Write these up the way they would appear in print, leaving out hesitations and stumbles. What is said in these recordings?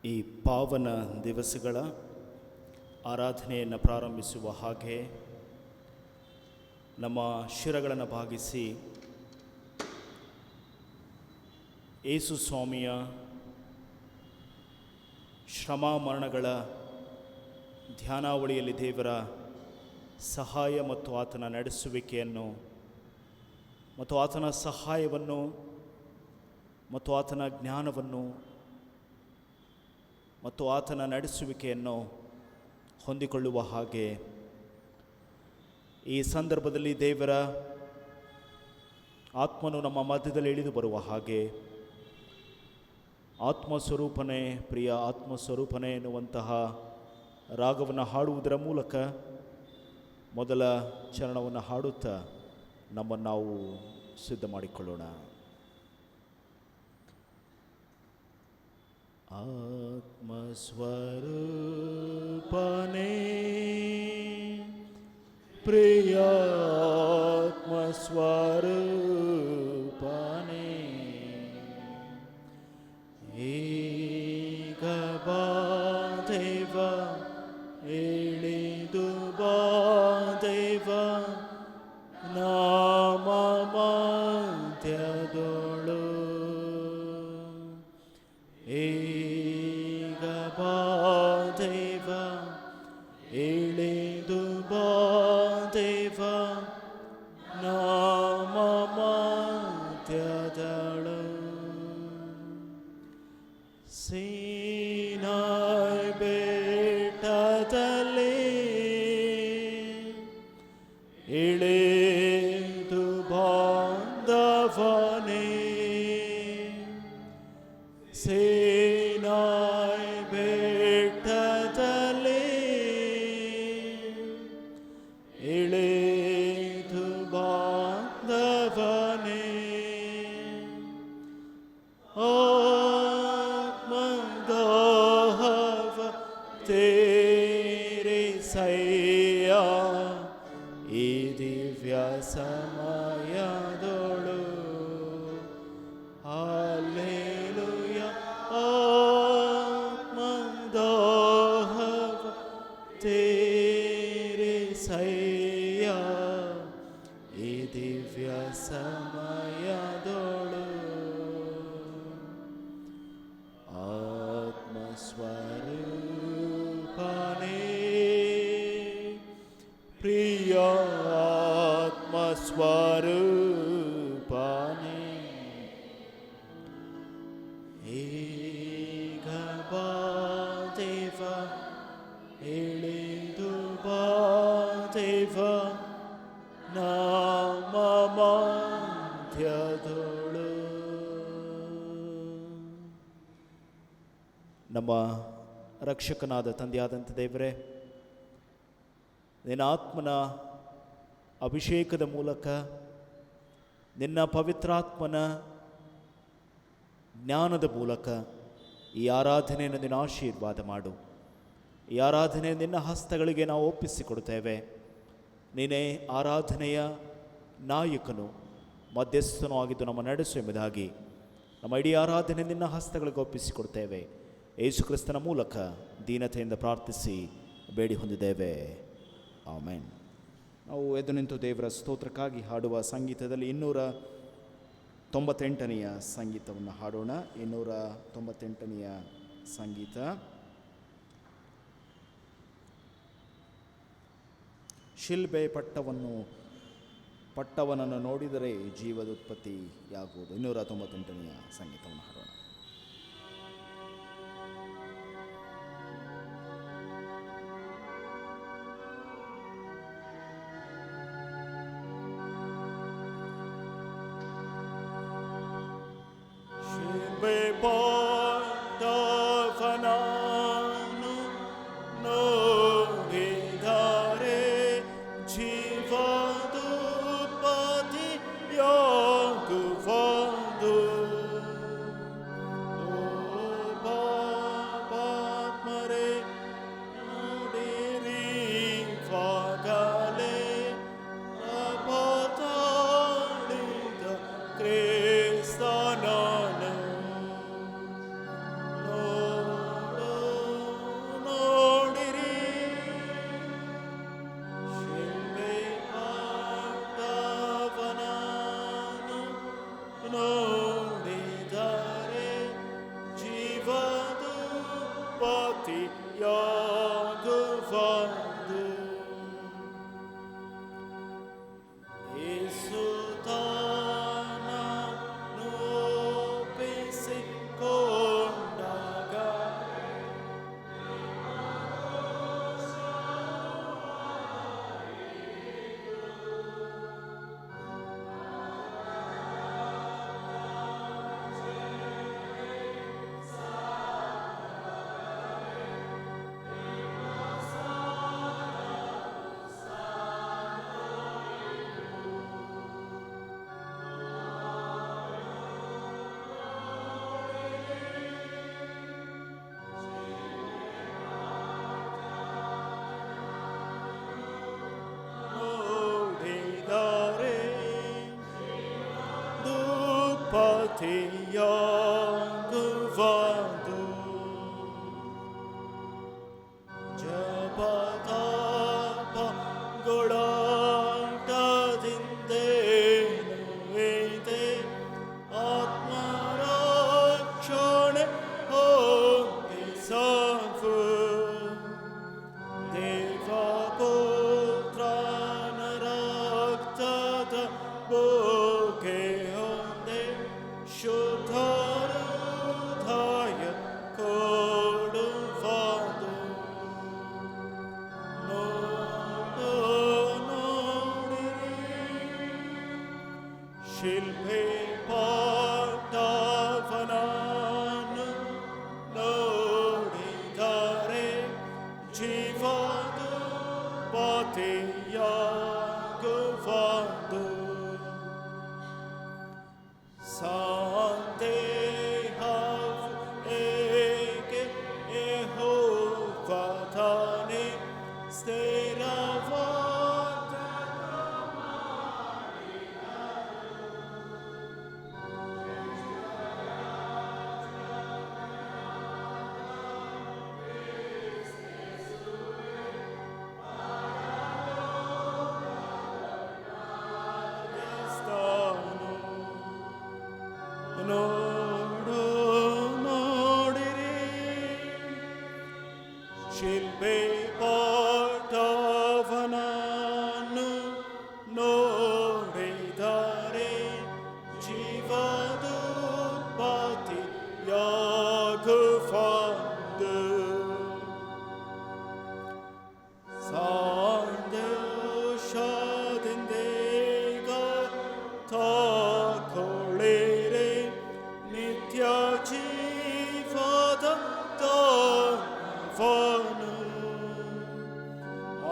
ಈ ಪಾವನ ದಿವಸಗಳ ಆರಾಧನೆಯನ್ನು ಪ್ರಾರಂಭಿಸುವ ಹಾಗೆ ನಮ್ಮ ಶಿರಗಳನ್ನು ಭಾಗಿಸಿ ಯೇಸು ಸ್ವಾಮಿಯ ಶ್ರಮ ಮರಣಗಳ ಧ್ಯಾನಾವಳಿಯಲ್ಲಿ ದೇವರ ಸಹಾಯ ಮತ್ತು ಆತನ ನಡೆಸುವಿಕೆಯನ್ನು ಮತ್ತು ಆತನ ಸಹಾಯವನ್ನು ಮತ್ತು ಆತನ ಜ್ಞಾನವನ್ನು ಮತ್ತು ಆತನ ನಡೆಸುವಿಕೆಯನ್ನು ಹೊಂದಿಕೊಳ್ಳುವ ಹಾಗೆ ಈ ಸಂದರ್ಭದಲ್ಲಿ ದೇವರ ಆತ್ಮನು ನಮ್ಮ ಮಧ್ಯದಲ್ಲಿ ಇಳಿದು ಬರುವ ಹಾಗೆ ಆತ್ಮಸ್ವರೂಪನೇ ಪ್ರಿಯ ಆತ್ಮಸ್ವರೂಪನೇ ಎನ್ನುವಂತಹ ರಾಗವನ್ನು ಹಾಡುವುದರ ಮೂಲಕ ಮೊದಲ ಚರಣವನ್ನು ಹಾಡುತ್ತಾ ನಮ್ಮನ್ನು ನಾವು ಸಿದ್ಧ ಮಾಡಿಕೊಳ್ಳೋಣ. ಆತ್ಮಸ್ವರೂಪನೇ ಪ್ರಿಯ ಆತ್ಮಸ್ವರೂಪನೇ ಈಗ ಬಾ ದೇವ ಇಳಿದು ಬಾ ದೇವ ನಾಮ ಮಧ್ಯದೊಳು ಈಗ ಬಾ ದೇವ ಇಳಿದು ಬಾ ದೇವ ನಾಮ ಮಧ್ಯದೊಳು ಸೀನಾಯ್ ಬೆಟ್ಟದಲ್ಲಿ ಇಳಿದು ಬಾಂಧವನೇ ಸೀನಾಯ್ ಬೆಟ್ಟದಲ್ಲಿ ಇಳಿದು ಬಾಂಧವನೇ ಆತ್ಮದಾಹವ ತೇರೆ ಸಯ್ಯ ಈ ದಿವ್ಯ ಸಮಯದೊಳು ಹಲ್ಲೆಲೂಯ ಆತ್ಮದಾಹವ ತೇರೆ ಸಯ್ಯ ಈ ದಿವ್ಯ ಸಮಯದೊಳು ಆತ್ಮಸ್ವರೂಪನೇ ಪ್ರಿಯ ಆತ್ಮಸ್ವರೂಪನೇ ಈಗ ಬಾ ದೇವ ಇಳಿದು ಬಾ ದೇವ ನಾಮ ಮಧ್ಯದೊಳು. ನಮ್ಮ ರಕ್ಷಕನಾದ ತಂದೆಯಾದಂಥ ದೇವರೇ, ನಿನ್ನ ಆತ್ಮನ ಅಭಿಷೇಕದ ಮೂಲಕ ನಿನ್ನ ಪವಿತ್ರಾತ್ಮನ ಜ್ಞಾನದ ಮೂಲಕ ಈ ಆರಾಧನೆಯನ್ನು ನಿನ್ನ ಆಶೀರ್ವಾದ ಮಾಡು. ಈ ಆರಾಧನೆ ನಿನ್ನ ಹಸ್ತಗಳಿಗೆ ನಾವು ಒಪ್ಪಿಸಿಕೊಡ್ತೇವೆ. ನೀನೇ ಆರಾಧನೆಯ ನಾಯಕನು, ಮಧ್ಯಸ್ಥನೂ ಆಗಿದ್ದು ನಮ್ಮ ನಡೆಸು ಎಂಬುದಾಗಿ ನಮ್ಮ ಇಡೀ ಆರಾಧನೆ ನಿನ್ನ ಹಸ್ತಗಳಿಗೆ ಒಪ್ಪಿಸಿಕೊಡ್ತೇವೆ. ಯೇಸು ಕ್ರಿಸ್ತನ ಮೂಲಕ ದೀನತೆಯಿಂದ ಪ್ರಾರ್ಥಿಸಿ ಬೇಡಿ ಹೊಂದಿದ್ದೇವೆ, ಆಮೆನ್. ನಾವು ಎದ್ದು ನಿಂತು ದೇವರ ಸ್ತೋತ್ರಕ್ಕಾಗಿ ಹಾಡುವ ಸಂಗೀತದಲ್ಲಿ 298ನೆಯ ಸಂಗೀತವನ್ನು ಹಾಡೋಣ. 298ನೆಯ ಸಂಗೀತ. ಶಿಲ್ಬೆ ಪಟ್ಟವನನ್ನು ನೋಡಿದರೆ ಜೀವದ ಉತ್ಪತ್ತಿಯಾಗುವುದು. 298ನೆಯ ಸಂಗೀತವನ್ನು ಹಾಡೋಣ. ಪಟ್ಟವನನ್ನು ನೋಡಿದರೆ ಜೀವದೋತ್ಪತ್ತಿಯಾಗುವುದು. ಪಾತಿಯಾಗುವುದು. ಯೇಸು ತಾನನ್ನು ಒಪ್ಪಿಸಿಕೊಂಡಾಗ ನೋಡಿದರೆ ದುಃಖಪತಿಯಾಗುವುದು. ಜಪತಾಪಗಳಾಟದಿಂದೇನು ಇದೆ ಆತ್ಮರಕ್ಷಣೆ ಹೊಂದಿಸವು. ದೇವಪುತ್ರನ ರಕ್ತದ ಬೊಗೆ ಹೊಂದೆ ಶುದ್ಧ ಹೃದಯ ಕೊಡುವುದು. ನೋಡಿರಿ ಶಿಲ್ಪೆ ಪಾಟವನನ್ನು ನೋಡಿದರೆ ಜೀವದ ಪಾತಿಯಾಗುವುದು. ಸಂದೇಹವು ಏಕೆ ಯೆಹೋವನೇ ಸ್ಥಿರವಾದ ನೋಡಿರಿ ಶಿಲ್ಪೆ ಪಾಟವನನ್ನು ನೋಡಿದರೆ ಜೀವದ ಪಾತಿಯಾಗುವುದು. ಸಂತೋಷದಿಂದೀಗ ತಗೊಳ್ಳಿರಿ ನಿತ್ಯ ಜೀವದ ದಾನವನ್ನು.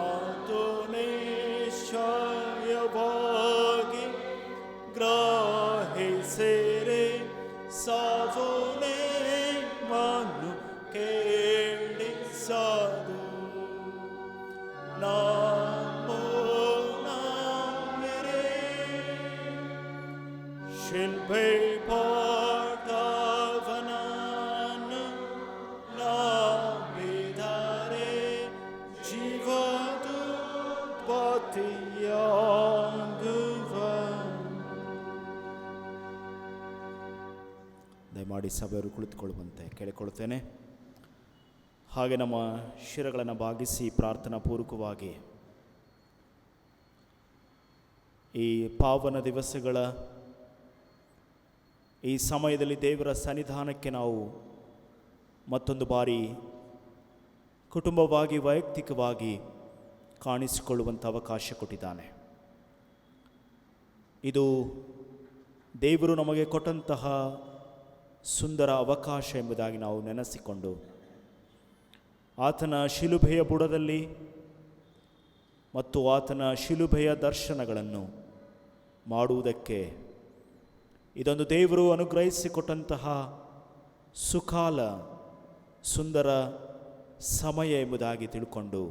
ಅದು ನಿಶ್ಚಯವಾಗಿ ಗ್ರಹಿಸಿರಿ ಸಾವು ನಿಮ್ಮನ್ನು ಕೇಳಿಸದು. ನಂಬಿರಿ ಶಿಲ್ಪೆ ಪಾಟವನನ್ನು ನಂಬಿದರೆ ಜೀವದ ಪಾತಿಯಾಗುವುದು. ದಯಮಾಡಿ ಸಭೆಯವರು ಕುಳಿತುಕೊಳ್ಳುವಂತೆ ಕೇಳಿಕೊಳ್ಳುತ್ತೇನೆ. ಹಾಗೆ ನಮ್ಮ ಶಿರಗಳನ್ನು ಬಾಗಿಸಿ ಪ್ರಾರ್ಥನಾ ಪೂರ್ವಕವಾಗಿ ಈ ಪಾವನ ದಿವಸಗಳ ಈ ಸಮಯದಲ್ಲಿ ದೇವರ ಸನ್ನಿಧಾನಕ್ಕೆ ನಾವು ಮತ್ತೊಂದು ಬಾರಿ ಕುಟುಂಬವಾಗಿ ವೈಯಕ್ತಿಕವಾಗಿ ಕಾಣಿಸಿಕೊಳ್ಳುವಂಥ ಅವಕಾಶ ಕೊಟ್ಟಿದ್ದಾನೆ. ಇದು ದೇವರು ನಮಗೆ ಕೊಟ್ಟಂತಹ ಸುಂದರ ಅವಕಾಶ ಎಂಬುದಾಗಿ ನಾವು ನೆನೆಸಿಕೊಂಡು ಆತನ ಶಿಲುಬೆಯ ಬುಡದಲ್ಲಿ ಮತ್ತು ಆತನ ಶಿಲುಬೆಯ ದರ್ಶನಗಳನ್ನು ಮಾಡುವುದಕ್ಕೆ ಇದೊಂದು ದೇವರು ಅನುಗ್ರಹಿಸಿಕೊಟ್ಟಂತಹ ಸುಕಾಲ ಸುಂದರ ಸಮಯ ಎಂಬುದಾಗಿ ತಿಳ್ಕೊಂಡು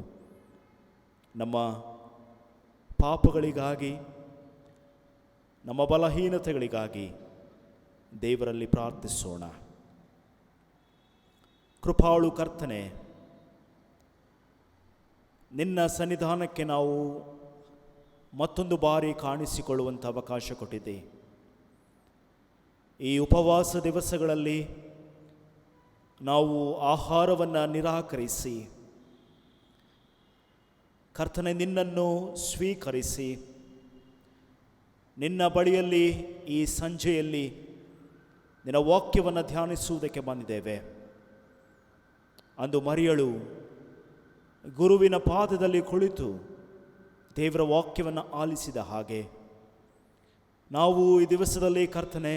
ನಮ್ಮ ಪಾಪಗಳಿಗಾಗಿ ನಮ್ಮ ಬಲಹೀನತೆಗಳಿಗಾಗಿ ದೇವರಲ್ಲಿ ಪ್ರಾರ್ಥಿಸೋಣ. ಕೃಪಾಳು ಕರ್ತನೆ, ನಿನ್ನ ಸನ್ನಿಧಾನಕ್ಕೆ ನಾವು ಮತ್ತೊಂದು ಬಾರಿ ಕಾಣಿಸಿಕೊಳ್ಳುವಂಥ ಅವಕಾಶ ಕೊಟ್ಟಿದೆ. ಈ ಉಪವಾಸ ದಿವಸಗಳಲ್ಲಿ ನಾವು ಆಹಾರವನ್ನು ನಿರಾಕರಿಸಿ ಕರ್ತನೆ ನಿನ್ನನ್ನು ಸ್ವೀಕರಿಸಿ ನಿನ್ನ ಬಳಿಯಲ್ಲಿ ಈ ಸಂಜೆಯಲ್ಲಿ ನಿನ್ನ ವಾಕ್ಯವನ್ನು ಧ್ಯಾನಿಸುವುದಕ್ಕೆ ಬಂದಿದ್ದೇವೆ. ಅಂದು ಮರಿಯಳು ಗುರುವಿನ ಪಾದದಲ್ಲಿ ಕುಳಿತು ದೇವರ ವಾಕ್ಯವನ್ನು ಆಲಿಸಿದ ಹಾಗೆ ನಾವು ಈ ದಿವಸದಲ್ಲಿ ಕರ್ತನೆ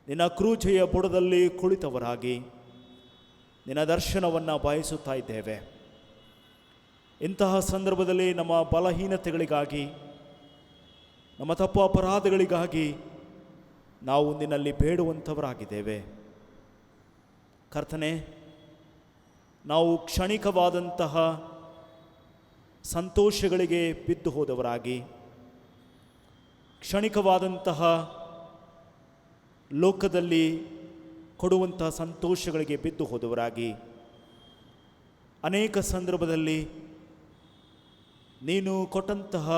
ನಿನ್ನ ಕ್ರೂಜೆಯ ಬುಡದಲ್ಲಿ ಕುಳಿತವರಾಗಿ ನಿನ್ನ ದರ್ಶನವನ್ನು ಬಯಸುತ್ತಾ ಇದ್ದೇವೆ. ಇಂತಹ ಸಂದರ್ಭದಲ್ಲಿ ನಮ್ಮ ಬಲಹೀನತೆಗಳಿಗಾಗಿ ನಮ್ಮ ತಪ್ಪು ಅಪರಾಧಗಳಿಗಾಗಿ ನಾವು ನಿನ್ನಲ್ಲಿ ಬೇಡುವಂಥವರಾಗಿದ್ದೇವೆ. ಕರ್ತನೆ, ನಾವು ಕ್ಷಣಿಕವಾದಂತಹ ಸಂತೋಷಗಳಿಗೆ ಬಿದ್ದು ಹೋದವರಾಗಿ ಕ್ಷಣಿಕವಾದಂತಹ ಲೋಕದಲ್ಲಿ ಕೊಡುವಂತಹ ಸಂತೋಷಗಳಿಗೆ ಬಿದ್ದು ಹೋದವರಾಗಿ ಅನೇಕ ಸಂದರ್ಭದಲ್ಲಿ ನೀನು ಕೊಟ್ಟಂತಹ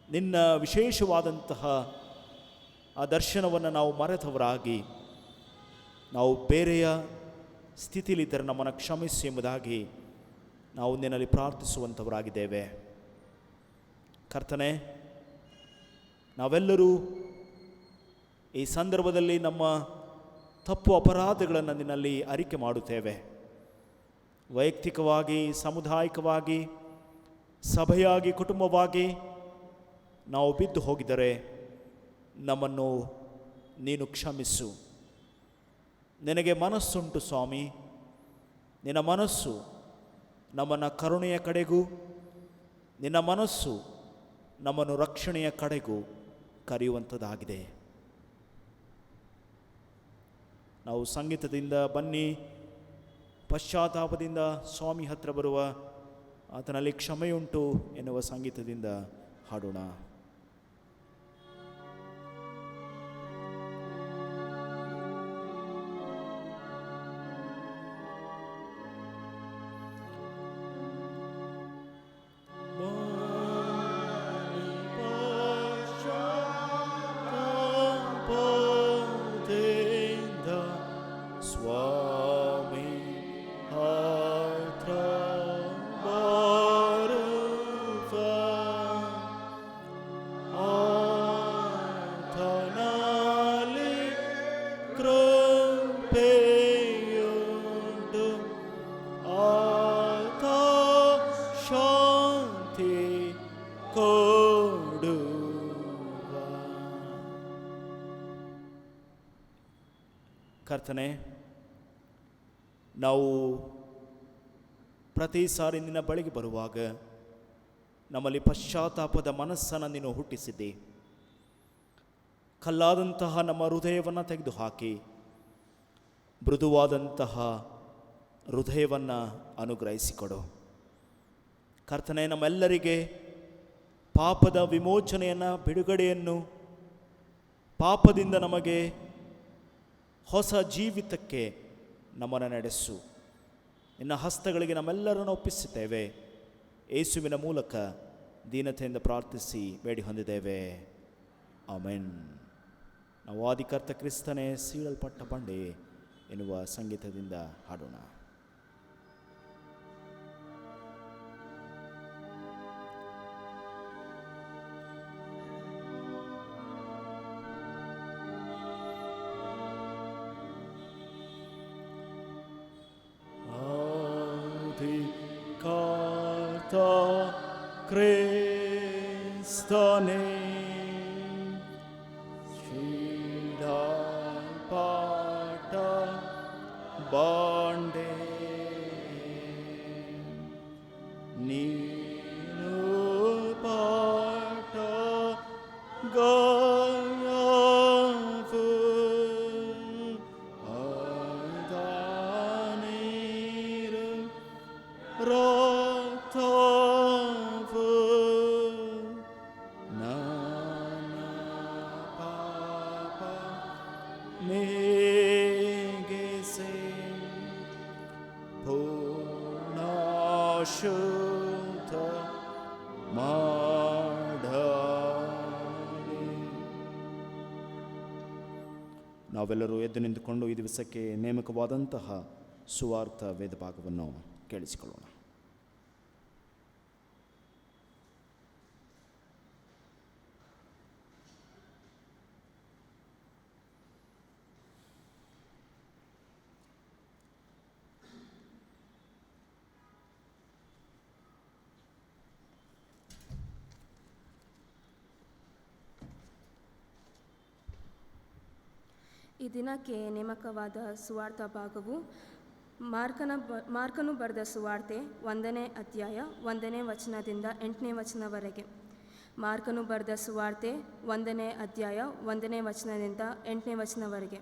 ನಿನ್ನ ವಿಶೇಷವಾದಂತಹ ಆ ದರ್ಶನವನ್ನು ನಾವು ಮರೆತವರಾಗಿ ನಾವು ಬೇರೆಯ ಸ್ಥಿತಿಯಲ್ಲಿದ್ದರೆ ನಮ್ಮನ್ನು ಕ್ಷಮಿಸಿ ಎಂಬುದಾಗಿ ನಾವು ನಿನ್ನಲ್ಲಿ ಪ್ರಾರ್ಥಿಸುವಂಥವರಾಗಿದ್ದೇವೆ. ಕರ್ತನೆ, ನಾವೆಲ್ಲರೂ ಈ ಸಂದರ್ಭದಲ್ಲಿ ನಮ್ಮ ತಪ್ಪು ಅಪರಾಧಗಳನ್ನು ನಿನ್ನಲ್ಲಿ ಅರಿಕೆ ಮಾಡುತ್ತೇವೆ. ವೈಯಕ್ತಿಕವಾಗಿ, ಸಾಮುದಾಯಿಕವಾಗಿ, ಸಭೆಯಾಗಿ, ಕುಟುಂಬವಾಗಿ ನಾವು ಬಿದ್ದು ಹೋಗಿದ್ದರೆ ನಮ್ಮನ್ನು ನೀನು ಕ್ಷಮಿಸು. ನಿನಗೆ ಮನಸ್ಸುಂಟು ಸ್ವಾಮಿ, ನಿನ್ನ ಮನಸ್ಸು ನಮ್ಮನ್ನು ಕರುಣೆಯ ಕಡೆಗೂ ನಿನ್ನ ಮನಸ್ಸು ನಮ್ಮನ್ನು ರಕ್ಷಣೆಯ ಕಡೆಗೂ ಕರೆಯುವಂಥದ್ದಾಗಿದೆ. ನಾವು ಸಂಗೀತದಿಂದ ಬನ್ನಿ ಪಶ್ಚಾತ್ತಾಪದಿಂದ ಸ್ವಾಮಿ ಹತ್ರ ಬರುವ ಆತನಲ್ಲಿ ಕ್ಷಮೆಯುಂಟು ಎನ್ನುವ ಸಂಗೀತದಿಂದ ಹಾಡೋಣ. ಕರ್ತನೆ, ನಾವು ಪ್ರತಿ ಸಾರಿ ನಿನ್ನ ಬಳಿಗೆ ಬರುವಾಗ ನಮ್ಮಲ್ಲಿ ಪಶ್ಚಾತ್ತಾಪದ ಮನಸ್ಸನ್ನು ನೀನು ಹುಟ್ಟಿಸಿದ್ದಿ. ಕಲ್ಲಾದಂತಹ ನಮ್ಮ ಹೃದಯವನ್ನು ತೆಗೆದುಹಾಕಿ ಮೃದುವಾದಂತಹ ಹೃದಯವನ್ನು ಅನುಗ್ರಹಿಸಿಕೊಡು. ಕರ್ತನೆ, ನಮ್ಮೆಲ್ಲರಿಗೆ ಪಾಪದ ವಿಮೋಚನೆಯನ್ನು, ಬಿಡುಗಡೆಯನ್ನು, ಪಾಪದಿಂದ ನಮಗೆ ಹೊಸ ಜೀವಿತಕ್ಕೆ ನಮ್ಮನ್ನು ನಡೆಸು. ನಿನ್ನ ಹಸ್ತಗಳಿಗೆ ನಮ್ಮೆಲ್ಲರನ್ನು ಒಪ್ಪಿಸುತ್ತೇವೆ. ಯೇಸುವಿನ ಮೂಲಕ ದೀನತೆಯಿಂದ ಪ್ರಾರ್ಥಿಸಿ ಬೇಡಿ ಹೊಂದಿದ್ದೇವೆ. ಆಮೆನ್. ನಾವು ಆದಿಕರ್ತ ಕ್ರಿಸ್ತನೇ ಸೀಳಲ್ಪಟ್ಟ ಬಂಡೆ ಎನ್ನುವ ಸಂಗೀತದಿಂದ ಹಾಡೋಣ. ಕ್ರಿಸ್ತನೇ ಶ್ರೀಡಾಪಾಟ ಬಾಂಡೆ ನೀನು ಪಾಟ ಗಾಯವು ಆದಾನೀರು ರಕ್ತವು ನನ್ನ ಪಾಪ ನೀಗಿಸಿ ಪೂರ್ಣ ಶುದ್ಧ ಮಾಡಲಿ. ನಾವೆಲ್ಲರೂ ಎದ್ದು ನಿಂತುಕೊಂಡು ಈ ದಿವಸಕ್ಕೆ ನೇಮಕವಾದಂತಹ ಸುವಾರ್ಥ ವೇದ ಭಾಗವನ್ನು ಕೇಳಿಸಿಕೊಳ್ಳೋಣ. ಈ ದಿನಕ್ಕೆ ನೇಮಕವಾದ ಸುವಾರ್ಥ ಭಾಗವು ಮಾರ್ಕನು ಬರೆದ ಸುವಾರ್ತೆ 1ನೇ ಅಧ್ಯಾಯ 1ನೇ ವಚನದಿಂದ 8ನೇ ವಚನವರೆಗೆ. ಮಾರ್ಕನು ಬರೆದ ಸುವಾರ್ತೆ 1ನೇ ಅಧ್ಯಾಯ 1ನೇ ವಚನದಿಂದ 8ನೇ ವಚನವರೆಗೆ.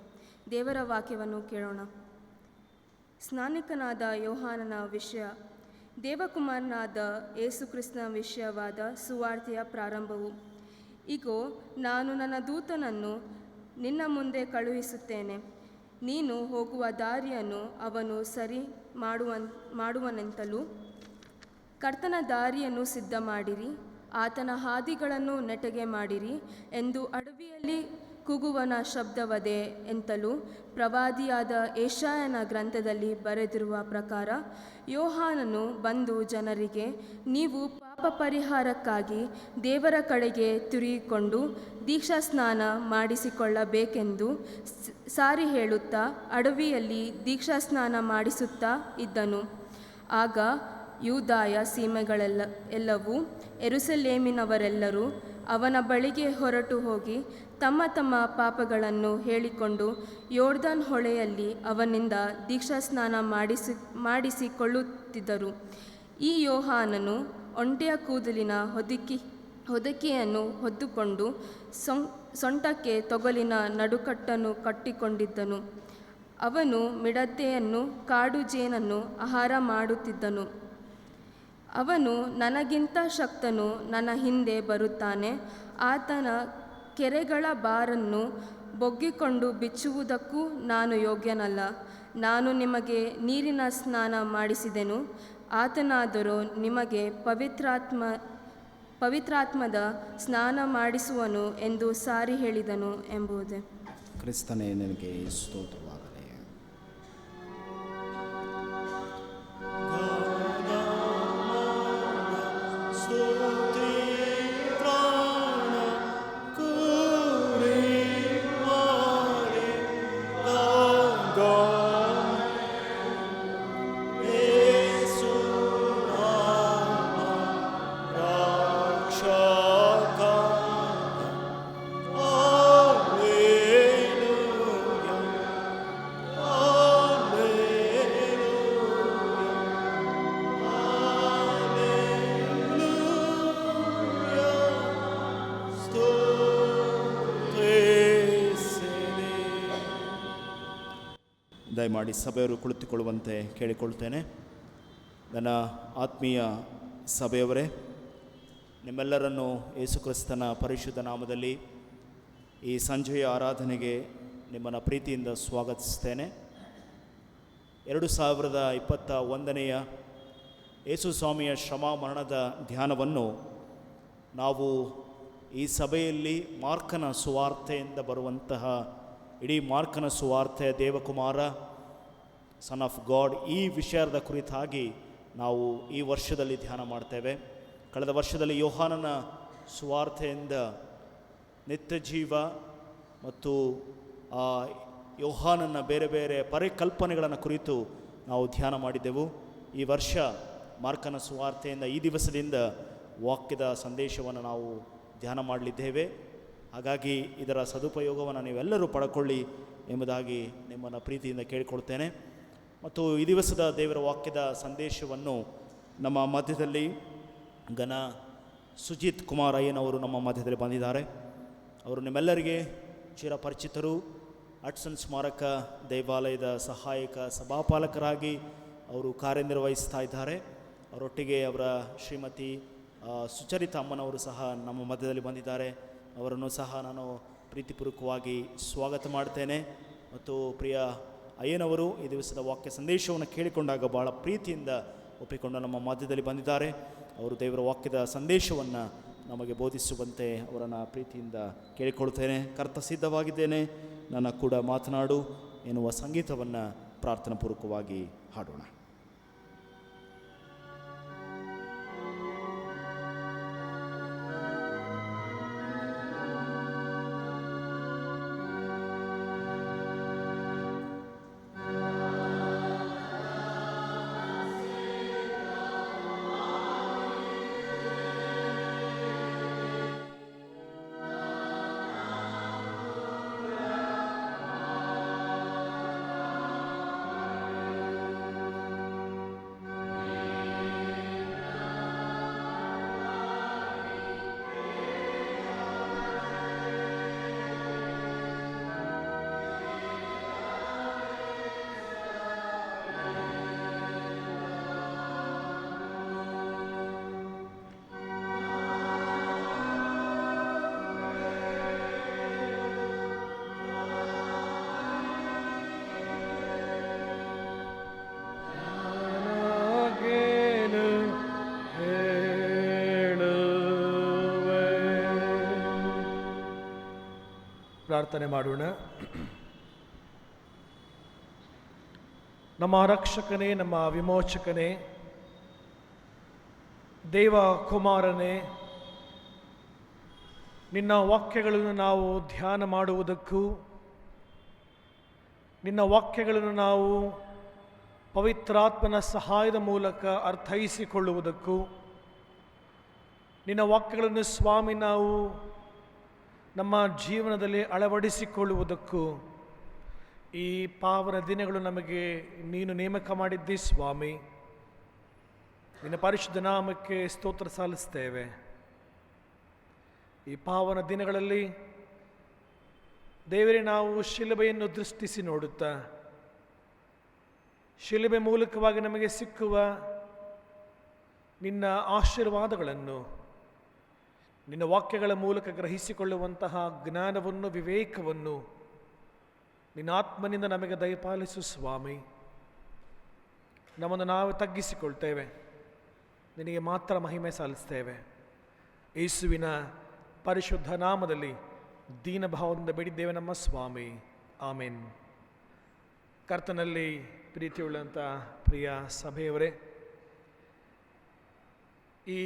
ದೇವರ ವಾಕ್ಯವನ್ನು ಕೇಳೋಣ. ಸ್ನಾನಿಕನಾದ ಯೋಹಾನನ ವಿಷಯ. ದೇವಕುಮಾರನಾದ ಯೇಸುಕ್ರಿಸ್ತನ ವಿಷಯವಾದ ಸುವಾರ್ತೆಯ ಪ್ರಾರಂಭವು. ಇಗೋ, ನಾನು ನನ್ನ ದೂತನನ್ನು ನಿನ್ನ ಮುಂದೆ ಕಳುಹಿಸುತ್ತೇನೆ. ನೀನು ಹೋಗುವ ದಾರಿಯನ್ನು ಅವನು ಸರಿ ಮಾಡುವನೆಂತಲೂ, ಕರ್ತನ ದಾರಿಯನ್ನು ಸಿದ್ಧ ಮಾಡಿರಿ, ಆತನ ಹಾದಿಗಳನ್ನು ನೆಟ್ಟಗೆ ಮಾಡಿರಿ ಎಂದು ಅಡವಿಯಲ್ಲಿ ಕೂಗುವನ ಶಬ್ದವದೆ ಎಂತಲೂ ಪ್ರವಾದಿಯಾದ ಯೆಶಾಯನ ಗ್ರಂಥದಲ್ಲಿ ಬರೆದಿರುವ ಪ್ರಕಾರ ಯೋಹಾನನು ಬಂದು ಜನರಿಗೆ, ನೀವು ಪಾಪ ಪರಿಹಾರಕ್ಕಾಗಿ ದೇವರ ಕಡೆಗೆ ತಿರುಗಿಕೊಂಡು ದೀಕ್ಷಾಸ್ನಾನ ಮಾಡಿಸಿಕೊಳ್ಳಬೇಕೆಂದು ಸಾರಿ ಹೇಳುತ್ತಾ ಅಡವಿಯಲ್ಲಿ ದೀಕ್ಷಾಸ್ನಾನ ಮಾಡಿಸುತ್ತಾ ಇದ್ದನು. ಆಗ ಯೂದಾಯ ಎಲ್ಲವೂ ಯೆರೂಸಲೇಮಿನವರೆಲ್ಲರೂ ಅವನ ಬಳಿಗೆ ಹೊರಟು ಹೋಗಿ ತಮ್ಮ ತಮ್ಮ ಪಾಪಗಳನ್ನು ಹೇಳಿಕೊಂಡು ಯೊರ್ದಾನ್ ಹೊಳೆಯಲ್ಲಿ ಅವನಿಂದ ದೀಕ್ಷಾಸ್ನಾನ ಮಾಡಿಸಿಕೊಳ್ಳುತ್ತಿದ್ದರು. ಈ ಯೋಹಾನನು ಒಂಟೆಯ ಕೂದಲಿನ ಹೊದಿಕೆಯನ್ನು ಹೊದ್ದುಕೊಂಡು ಸೊಂಟಕ್ಕೆ ತೊಗಲಿನ ನಡುಕಟ್ಟನ್ನು ಕಟ್ಟಿಕೊಂಡಿದ್ದನು. ಅವನು ಮಿಡತೆಯನ್ನು ಕಾಡು ಜೇನನ್ನು ಆಹಾರ ಮಾಡುತ್ತಿದ್ದನು. ಅವನು, ನನಗಿಂತ ಶಕ್ತನು ನನ್ನ ಹಿಂದೆ ಬರುತ್ತಾನೆ, ಆತನ ಕೆರೆಗಳ ಬಾರನ್ನು ಬೊಗ್ಗಿಕೊಂಡು ಬಿಚ್ಚುವುದಕ್ಕೂ ನಾನು ಯೋಗ್ಯನಲ್ಲ. ನಾನು ನಿಮಗೆ ನೀರಿನ ಸ್ನಾನ ಮಾಡಿಸಿದೆನು, ಆತನಾದರೂ ನಿಮಗೆ ಪವಿತ್ರಾತ್ಮದ ಸ್ನಾನ ಮಾಡಿಸುವನು ಎಂದು ಸಾರಿ ಹೇಳಿದನು ಎಂಬುದೇ. ಕ್ರಿಸ್ತನೇ, ನಿನಗೆ ಸ್ತೋತ್ರವಾಗಲಿ. ದಯಮಾಡಿ ಸಭೆಯವರು ಕುಳಿತುಕೊಳ್ಳುವಂತೆ ಕೇಳಿಕೊಳ್ತೇನೆ. ನನ್ನ ಆತ್ಮೀಯ ಸಭೆಯವರೇ, ನಿಮ್ಮೆಲ್ಲರನ್ನು ಯೇಸುಕ್ರಿಸ್ತನ ಪರಿಶುದ್ಧ ನಾಮದಲ್ಲಿ ಈ ಸಂಜೆಯ ಆರಾಧನೆಗೆ ನಿಮ್ಮನ್ನು ಪ್ರೀತಿಯಿಂದ ಸ್ವಾಗತಿಸ್ತೇನೆ. 2021ನೇ ಯೇಸು ಸ್ವಾಮಿಯ ಶ್ರಮ ಮರಣದ ಧ್ಯಾನವನ್ನು ನಾವು ಈ ಸಭೆಯಲ್ಲಿ ಮಾರ್ಕನ ಸುವಾರ್ತೆಯಿಂದ ಬರುವಂತಹ ಇಡೀ ಮಾರ್ಕನ ಸುವಾರ್ತೆ, ದೇವಕುಮಾರ ಸನ್ ಆಫ್ ಗಾಡ್, ಈ ವಿಷಯದ ಕುರಿತಾಗಿ ನಾವು ಈ ವರ್ಷದಲ್ಲಿ ಧ್ಯಾನ ಮಾಡ್ತೇವೆ. ಕಳೆದ ವರ್ಷದಲ್ಲಿ ಯೋಹಾನನ ಸುವಾರ್ತೆಯಿಂದ ನಿತ್ಯ ಜೀವ ಮತ್ತು ಆ ಯೋಹಾನನ ಬೇರೆ ಬೇರೆ ಪರಿಕಲ್ಪನೆಗಳನ್ನು ಕುರಿತು ನಾವು ಧ್ಯಾನ ಮಾಡಿದೆವು. ಈ ವರ್ಷ ಮಾರ್ಕನ ಸುವಾರ್ತೆಯಿಂದ ಈ ದಿವಸದಿಂದ ವಾಕ್ಯದ ಸಂದೇಶವನ್ನು ನಾವು ಧ್ಯಾನ ಮಾಡಲಿದ್ದೇವೆ. ಹಾಗಾಗಿ ಇದರ ಸದುಪಯೋಗವನ್ನು ನೀವೆಲ್ಲರೂ ಪಡ್ಕೊಳ್ಳಿ ಎಂಬುದಾಗಿ ನಿಮ್ಮನ್ನು ಪ್ರೀತಿಯಿಂದ ಕೇಳಿಕೊಳ್ತೇನೆ. ಮತ್ತು ಈ ದಿವಸದ ದೇವರ ವಾಕ್ಯದ ಸಂದೇಶವನ್ನು ನಮ್ಮ ಮಧ್ಯದಲ್ಲಿ ಸುಜಿತ್ ಕುಮಾರ್ ಅಯ್ಯನವರು ನಮ್ಮ ಮಧ್ಯದಲ್ಲಿ ಬಂದಿದ್ದಾರೆ. ಅವರು ನಿಮ್ಮೆಲ್ಲರಿಗೆ ಚಿರಪರಿಚಿತರು. ಹಡ್ಸನ್ ಸ್ಮಾರಕ ದೇವಾಲಯದ ಸಹಾಯಕ ಸಭಾಪಾಲಕರಾಗಿ ಅವರು ಕಾರ್ಯನಿರ್ವಹಿಸ್ತಾ ಇದ್ದಾರೆ. ಅವರೊಟ್ಟಿಗೆ ಅವರ ಶ್ರೀಮತಿ ಸುಚರಿತ ಅಮ್ಮನವರು ಸಹ ನಮ್ಮ ಮಧ್ಯದಲ್ಲಿ ಬಂದಿದ್ದಾರೆ. ಅವರನ್ನು ಸಹ ನಾನು ಪ್ರೀತಿಪೂರ್ವಕವಾಗಿ ಸ್ವಾಗತ ಮಾಡ್ತೇನೆ. ಮತ್ತು ಪ್ರಿಯ ಅಯ್ಯನವರು ಈ ದಿವಸದ ವಾಕ್ಯ ಸಂದೇಶವನ್ನು ಕೇಳಿಕೊಂಡಾಗ ಬಹಳ ಪ್ರೀತಿಯಿಂದ ಒಪ್ಪಿಕೊಂಡು ನಮ್ಮ ಮಧ್ಯದಲ್ಲಿ ಬಂದಿದ್ದಾರೆ. ಅವರು ದೇವರ ವಾಕ್ಯದ ಸಂದೇಶವನ್ನು ನಮಗೆ ಬೋಧಿಸುವಂತೆ ಅವರನ್ನು ಪ್ರೀತಿಯಿಂದ ಕೇಳಿಕೊಳ್ತೇನೆ. ಕರ್ತ ಸಿದ್ಧವಾಗಿದ್ದೇನೆ, ನನ್ನ ಕೂಡ ಮಾತನಾಡು ಎನ್ನುವ ಸಂಗೀತವನ್ನು ಪ್ರಾರ್ಥನಾಪೂರ್ವಕವಾಗಿ ಹಾಡೋಣ. ಪ್ರಾರ್ಥನೆ ಮಾಡೋಣ. ನಮ್ಮ ರಕ್ಷಕನೇ, ನಮ್ಮ ವಿಮೋಚಕನೇ, ದೇವ ಕುಮಾರನೇ, ನಿನ್ನ ವಾಕ್ಯಗಳನ್ನು ನಾವು ಧ್ಯಾನ ಮಾಡುವುದಕ್ಕೂ, ನಿನ್ನ ವಾಕ್ಯಗಳನ್ನು ನಾವು ಪವಿತ್ರಾತ್ಮನ ಸಹಾಯದ ಮೂಲಕ ಅರ್ಥೈಸಿಕೊಳ್ಳುವುದಕ್ಕೂ, ನಿನ್ನ ವಾಕ್ಯಗಳನ್ನು ಸ್ವಾಮಿ ನಾವು ನಮ್ಮ ಜೀವನದಲ್ಲಿ ಅಳವಡಿಸಿಕೊಳ್ಳುವುದಕ್ಕೂ ಈ ಪಾವನ ದಿನಗಳು ನಮಗೆ ನೀನು ನೇಮಕ ಮಾಡಿದ್ದಿ ಸ್ವಾಮಿ. ನಿನ್ನ ಪರಿಶುದ್ಧ ನಾಮಕ್ಕೆ ಸ್ತೋತ್ರ ಸಲ್ಲಿಸ್ತೇವೆ. ಈ ಪಾವನ ದಿನಗಳಲ್ಲಿ ದೇವರೇ, ನಾವು ಶಿಲುಬೆಯನ್ನು ದೃಷ್ಟಿಸಿ ನೋಡುತ್ತಾ, ಶಿಲುಬೆ ಮೂಲಕವಾಗಿ ನಮಗೆ ಸಿಕ್ಕುವ ನಿನ್ನ ಆಶೀರ್ವಾದಗಳನ್ನು, ನಿನ್ನ ವಾಕ್ಯಗಳ ಮೂಲಕ ಗ್ರಹಿಸಿಕೊಳ್ಳುವಂತಹ ಜ್ಞಾನವನ್ನು, ವಿವೇಕವನ್ನು ನಿನ್ನ ಆತ್ಮನಿಂದ ನಮಗೆ ದಯಪಾಲಿಸು ಸ್ವಾಮಿ. ನಮ್ಮನ್ನು ನಾವು ತಗ್ಗಿಸಿಕೊಳ್ತೇವೆ, ನಿನಗೆ ಮಾತ್ರ ಮಹಿಮೆ ಸಲ್ಲಿಸ್ತೇವೆ. ಯೇಸುವಿನ ಪರಿಶುದ್ಧ ನಾಮದಲ್ಲಿ ದೀನಭಾವದಿಂದ ಬೇಡಿದ್ದೇವೆ ನಮ್ಮ ಸ್ವಾಮಿ, ಆಮೆನ್. ಕರ್ತನಲ್ಲಿ ಪ್ರೀತಿಯುಳ್ಳಂಥ ಪ್ರಿಯ ಸಭೆಯವರೇ, ಈ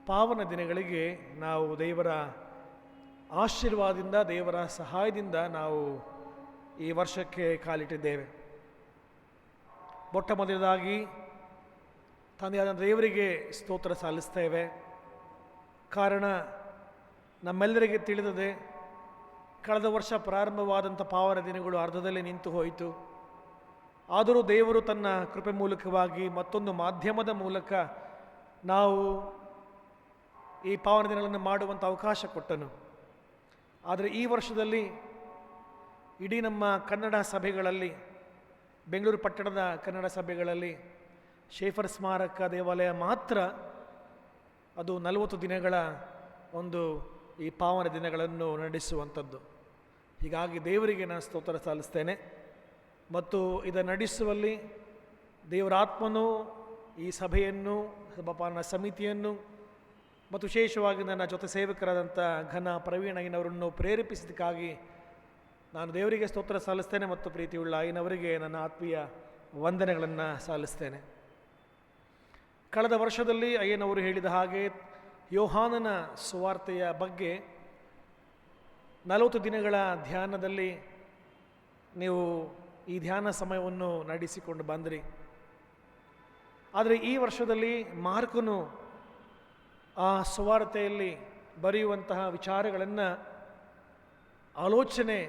ಪಾವನ ದಿನಗಳಿಗೆ ನಾವು ದೇವರ ಆಶೀರ್ವಾದದಿಂದ, ದೇವರ ಸಹಾಯದಿಂದ ನಾವು ಈ ವರ್ಷಕ್ಕೆ ಕಾಲಿಟ್ಟಿದ್ದೇವೆ. ಮೊಟ್ಟ ಮೊದಲದಾಗಿ ತಂದೆಯಾದ ದೇವರಿಗೆ ಸ್ತೋತ್ರ ಸಲ್ಲಿಸ್ತೇವೆ. ಕಾರಣ ನಮ್ಮೆಲ್ಲರಿಗೆ ತಿಳಿದದೆ, ಕಳೆದ ವರ್ಷ ಪ್ರಾರಂಭವಾದಂಥ ಪಾವನ ದಿನಗಳು ಅರ್ಧದಲ್ಲಿ ನಿಂತು ಹೋಯಿತು. ಆದರೂ ದೇವರು ತನ್ನ ಕೃಪೆ ಮೂಲಕವಾಗಿ ಮತ್ತೊಂದು ಮಾಧ್ಯಮದ ಮೂಲಕ ನಾವು ಈ ಪಾವನ ದಿನಗಳನ್ನು ಮಾಡುವಂಥ ಅವಕಾಶ ಕೊಟ್ಟನು. ಆದರೆ ಈ ವರ್ಷದಲ್ಲಿ ಇಡೀ ನಮ್ಮ ಕನ್ನಡ ಸಭೆಗಳಲ್ಲಿ, ಬೆಂಗಳೂರು ಪಟ್ಟಣದ ಕನ್ನಡ ಸಭೆಗಳಲ್ಲಿ ಶೇಫರ್ ಸ್ಮಾರಕ ದೇವಾಲಯ ಮಾತ್ರ ಅದು 40 ದಿನಗಳ ಒಂದು ಈ ಪಾವನ ದಿನಗಳನ್ನು ನಡೆಸುವಂಥದ್ದು. ಹೀಗಾಗಿ ದೇವರಿಗೆ ನಾನು ಸ್ತೋತ್ರ ಸಲ್ಲಿಸ್ತೇನೆ. ಮತ್ತು ಇದನ್ನು ನಡೆಸುವಲ್ಲಿ ದೇವರಾತ್ಮನು ಈ ಸಭೆಯನ್ನು, ಸಭಾಪಾಲನಾ ಸಮಿತಿಯನ್ನು ಮತ್ತು ವಿಶೇಷವಾಗಿ ನನ್ನ ಜೊತೆ ಸೇವಕರಾದಂಥ ಘನ ಪ್ರವೀಣ್ ಅಯ್ಯನವರನ್ನು ಪ್ರೇರೇಪಿಸಿದ್ದಕ್ಕಾಗಿ ನಾನು ದೇವರಿಗೆ ಸ್ತೋತ್ರ ಸಲ್ಲಿಸ್ತೇನೆ. ಮತ್ತು ಪ್ರೀತಿಯುಳ್ಳ ಅಯ್ಯನವರಿಗೆ ನನ್ನ ಆತ್ಮೀಯ ವಂದನೆಗಳನ್ನು ಸಲ್ಲಿಸ್ತೇನೆ. ಕಳೆದ ವರ್ಷದಲ್ಲಿ ಅಯ್ಯನವರು ಹೇಳಿದ ಹಾಗೆ ಯೋಹಾನನ ಸುವಾರ್ತೆಯ ಬಗ್ಗೆ 40 ದಿನಗಳ ಧ್ಯಾನದಲ್ಲಿ ನೀವು ಈ ಧ್ಯಾನ ಸಮಯವನ್ನು ನಡೆಸಿಕೊಂಡು ಬಂದಿರಿ. ಆದರೆ ಈ ವರ್ಷದಲ್ಲಿ ಮಾರ್ಕನು ಆ ಸುವಾರ್ತೆಯಲ್ಲಿ ಬರೆಯುವಂತಹ ವಿಚಾರಗಳನ್ನು ಆಲೋಚನೆ,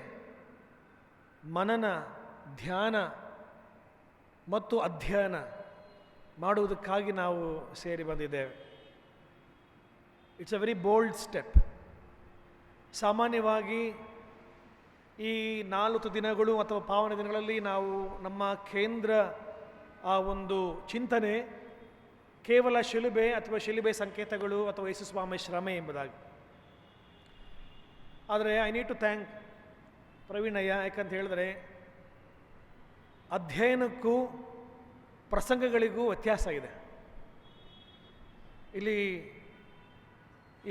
ಮನನ, ಧ್ಯಾನ ಮತ್ತು ಅಧ್ಯಯನ ಮಾಡುವುದಕ್ಕಾಗಿ ನಾವು ಸೇರಿ ಬಂದಿದ್ದೇವೆ. It's a very bold step. ಸಾಮಾನ್ಯವಾಗಿ ಈ 40 ದಿನಗಳು ಅಥವಾ ಪಾವನ ದಿನಗಳಲ್ಲಿ ನಾವು ನಮ್ಮ ಕೇಂದ್ರ ಆ ಒಂದು ಚಿಂತನೆ ಕೇವಲ ಶಿಲುಬೆ ಅಥವಾ ಶಿಲುಬೆ ಸಂಕೇತಗಳು ಅಥವಾ ಯೇಸು ಸ್ವಾಮಿ ಶ್ರಮೆ ಎಂಬುದಾಗಿ. ಆದರೆ ಐ ನೀಡ್ ಟು ಥ್ಯಾಂಕ್ ಪ್ರವೀಣಯ್ಯ. ಯಾಕಂತ ಹೇಳಿದ್ರೆ ಅಧ್ಯಯನಕ್ಕೂ ಪ್ರಸಂಗಗಳಿಗೂ ವ್ಯತ್ಯಾಸ ಇದೆ. ಇಲ್ಲಿ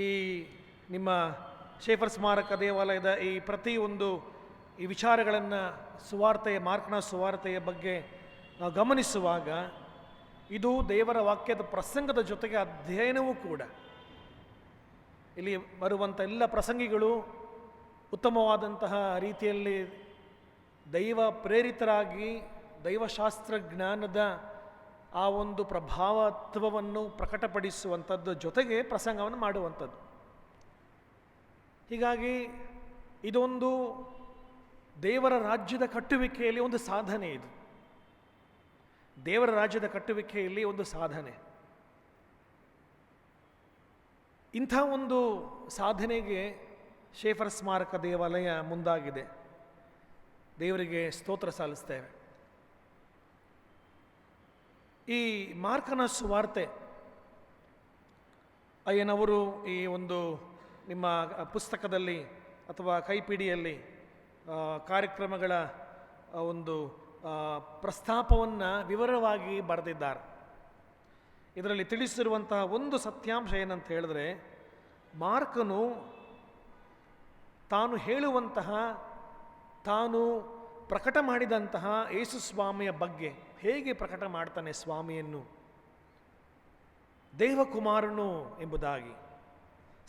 ಈ ನಿಮ್ಮ ಶೇಫರ್ ಸ್ಮಾರಕ ದೇವಾಲಯದ ಈ ಪ್ರತಿಯೊಂದು ಈ ವಿಚಾರಗಳನ್ನು ಮಾರ್ಕನ ಸುವಾರ್ತೆಯ ಬಗ್ಗೆ ನಾವು ಗಮನಿಸುವಾಗ ಇದು ದೇವರ ವಾಕ್ಯದ ಪ್ರಸಂಗದ ಜೊತೆಗೆ ಅಧ್ಯಯನವೂ ಕೂಡ. ಇಲ್ಲಿ ಬರುವಂಥ ಎಲ್ಲ ಪ್ರಸಂಗಿಗಳು ಉತ್ತಮವಾದಂತಹ ರೀತಿಯಲ್ಲಿ ದೈವ ಪ್ರೇರಿತರಾಗಿ ದೈವಶಾಸ್ತ್ರ ಜ್ಞಾನದ ಆ ಒಂದು ಪ್ರಭಾವತ್ವವನ್ನು ಪ್ರಕಟಪಡಿಸುವಂಥದ್ದು ಜೊತೆಗೆ ಪ್ರಸಂಗವನ್ನು ಮಾಡುವಂಥದ್ದು. ಹೀಗಾಗಿ ಇದೊಂದು ದೇವರ ರಾಜ್ಯದ ಕಟ್ಟುವಿಕೆಯಲ್ಲಿ ಒಂದು ಸಾಧನೆ. ಇದು ದೇವರ ರಾಜ್ಯದ ಕಟ್ಟುವಿಕೆಯಲ್ಲಿ ಒಂದು ಸಾಧನೆ. ಇಂಥ ಒಂದು ಸಾಧನೆಗೆ ಶೇಫರ್ ಸ್ಮಾರಕ ದೇವಾಲಯ ಮುಂದಾಗಿದೆ. ದೇವರಿಗೆ ಸ್ತೋತ್ರ ಸಲ್ಲಿಸ್ತೇವೆ. ಈ ಮಾರ್ಕನ ಸುವಾರ್ತೆ ಅಯ್ಯನವರು ಈ ಒಂದು ನಿಮ್ಮ ಪುಸ್ತಕದಲ್ಲಿ ಅಥವಾ ಕೈಪಿಡಿಯಲ್ಲಿ ಕಾರ್ಯಕ್ರಮಗಳ ಒಂದು ಪ್ರಸ್ತಾಪವನ್ನು ವಿವರವಾಗಿ ಬರೆದಿದ್ದಾರೆ. ಇದರಲ್ಲಿ ತಿಳಿಸಿರುವಂತಹ ಒಂದು ಸತ್ಯಾಂಶ ಏನಂತ ಹೇಳಿದ್ರೆ, ಮಾರ್ಕನು ತಾನು ಹೇಳುವಂತಹ, ತಾನು ಪ್ರಕಟ ಮಾಡಿದಂತಹ ಯೇಸು ಸ್ವಾಮಿಯ ಬಗ್ಗೆ ಹೇಗೆ ಪ್ರಕಟ ಮಾಡ್ತಾನೆ ಸ್ವಾಮಿಯನ್ನು, ದೇವಕುಮಾರನು ಎಂಬುದಾಗಿ,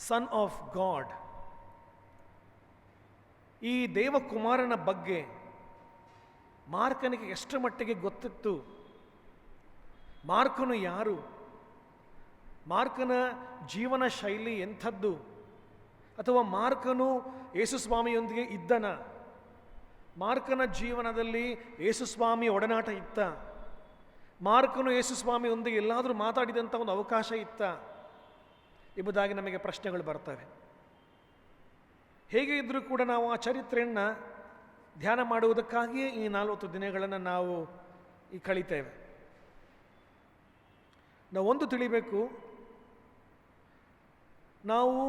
ಸನ್ ಆಫ್ ಗಾಡ್. ಈ ದೇವಕುಮಾರನ ಬಗ್ಗೆ ಮಾರ್ಕನಿಗೆ ಎಷ್ಟು ಮಟ್ಟಿಗೆ ಗೊತ್ತಿತ್ತು, ಮಾರ್ಕನು ಯಾರು, ಮಾರ್ಕನ ಜೀವನ ಶೈಲಿ ಎಂಥದ್ದು, ಅಥವಾ ಮಾರ್ಕನು ಯೇಸುಸ್ವಾಮಿಯೊಂದಿಗೆ ಇದ್ದನ, ಮಾರ್ಕನ ಜೀವನದಲ್ಲಿ ಯೇಸುಸ್ವಾಮಿ ಒಡನಾಟ ಇತ್ತ, ಮಾರ್ಕನು ಯೇಸುಸ್ವಾಮಿಯೊಂದಿಗೆ ಎಲ್ಲಾದರೂ ಮಾತಾಡಿದಂಥ ಒಂದು ಅವಕಾಶ ಇತ್ತ ಎಂಬುದಾಗಿ ನಮಗೆ ಪ್ರಶ್ನೆಗಳು ಬರ್ತವೆ. ಹೇಗೆ ಇದ್ದರೂ ಕೂಡ ನಾವು ಆ ಚರಿತ್ರೆಯನ್ನು ಧ್ಯಾನ ಮಾಡುವುದಕ್ಕಾಗಿಯೇ ಈ 40 ದಿನಗಳನ್ನು ನಾವು ಈ ಕಳೀತೇವೆ. ನಾವು ಒಂದು ತಿಳಿಬೇಕು, ನಾವು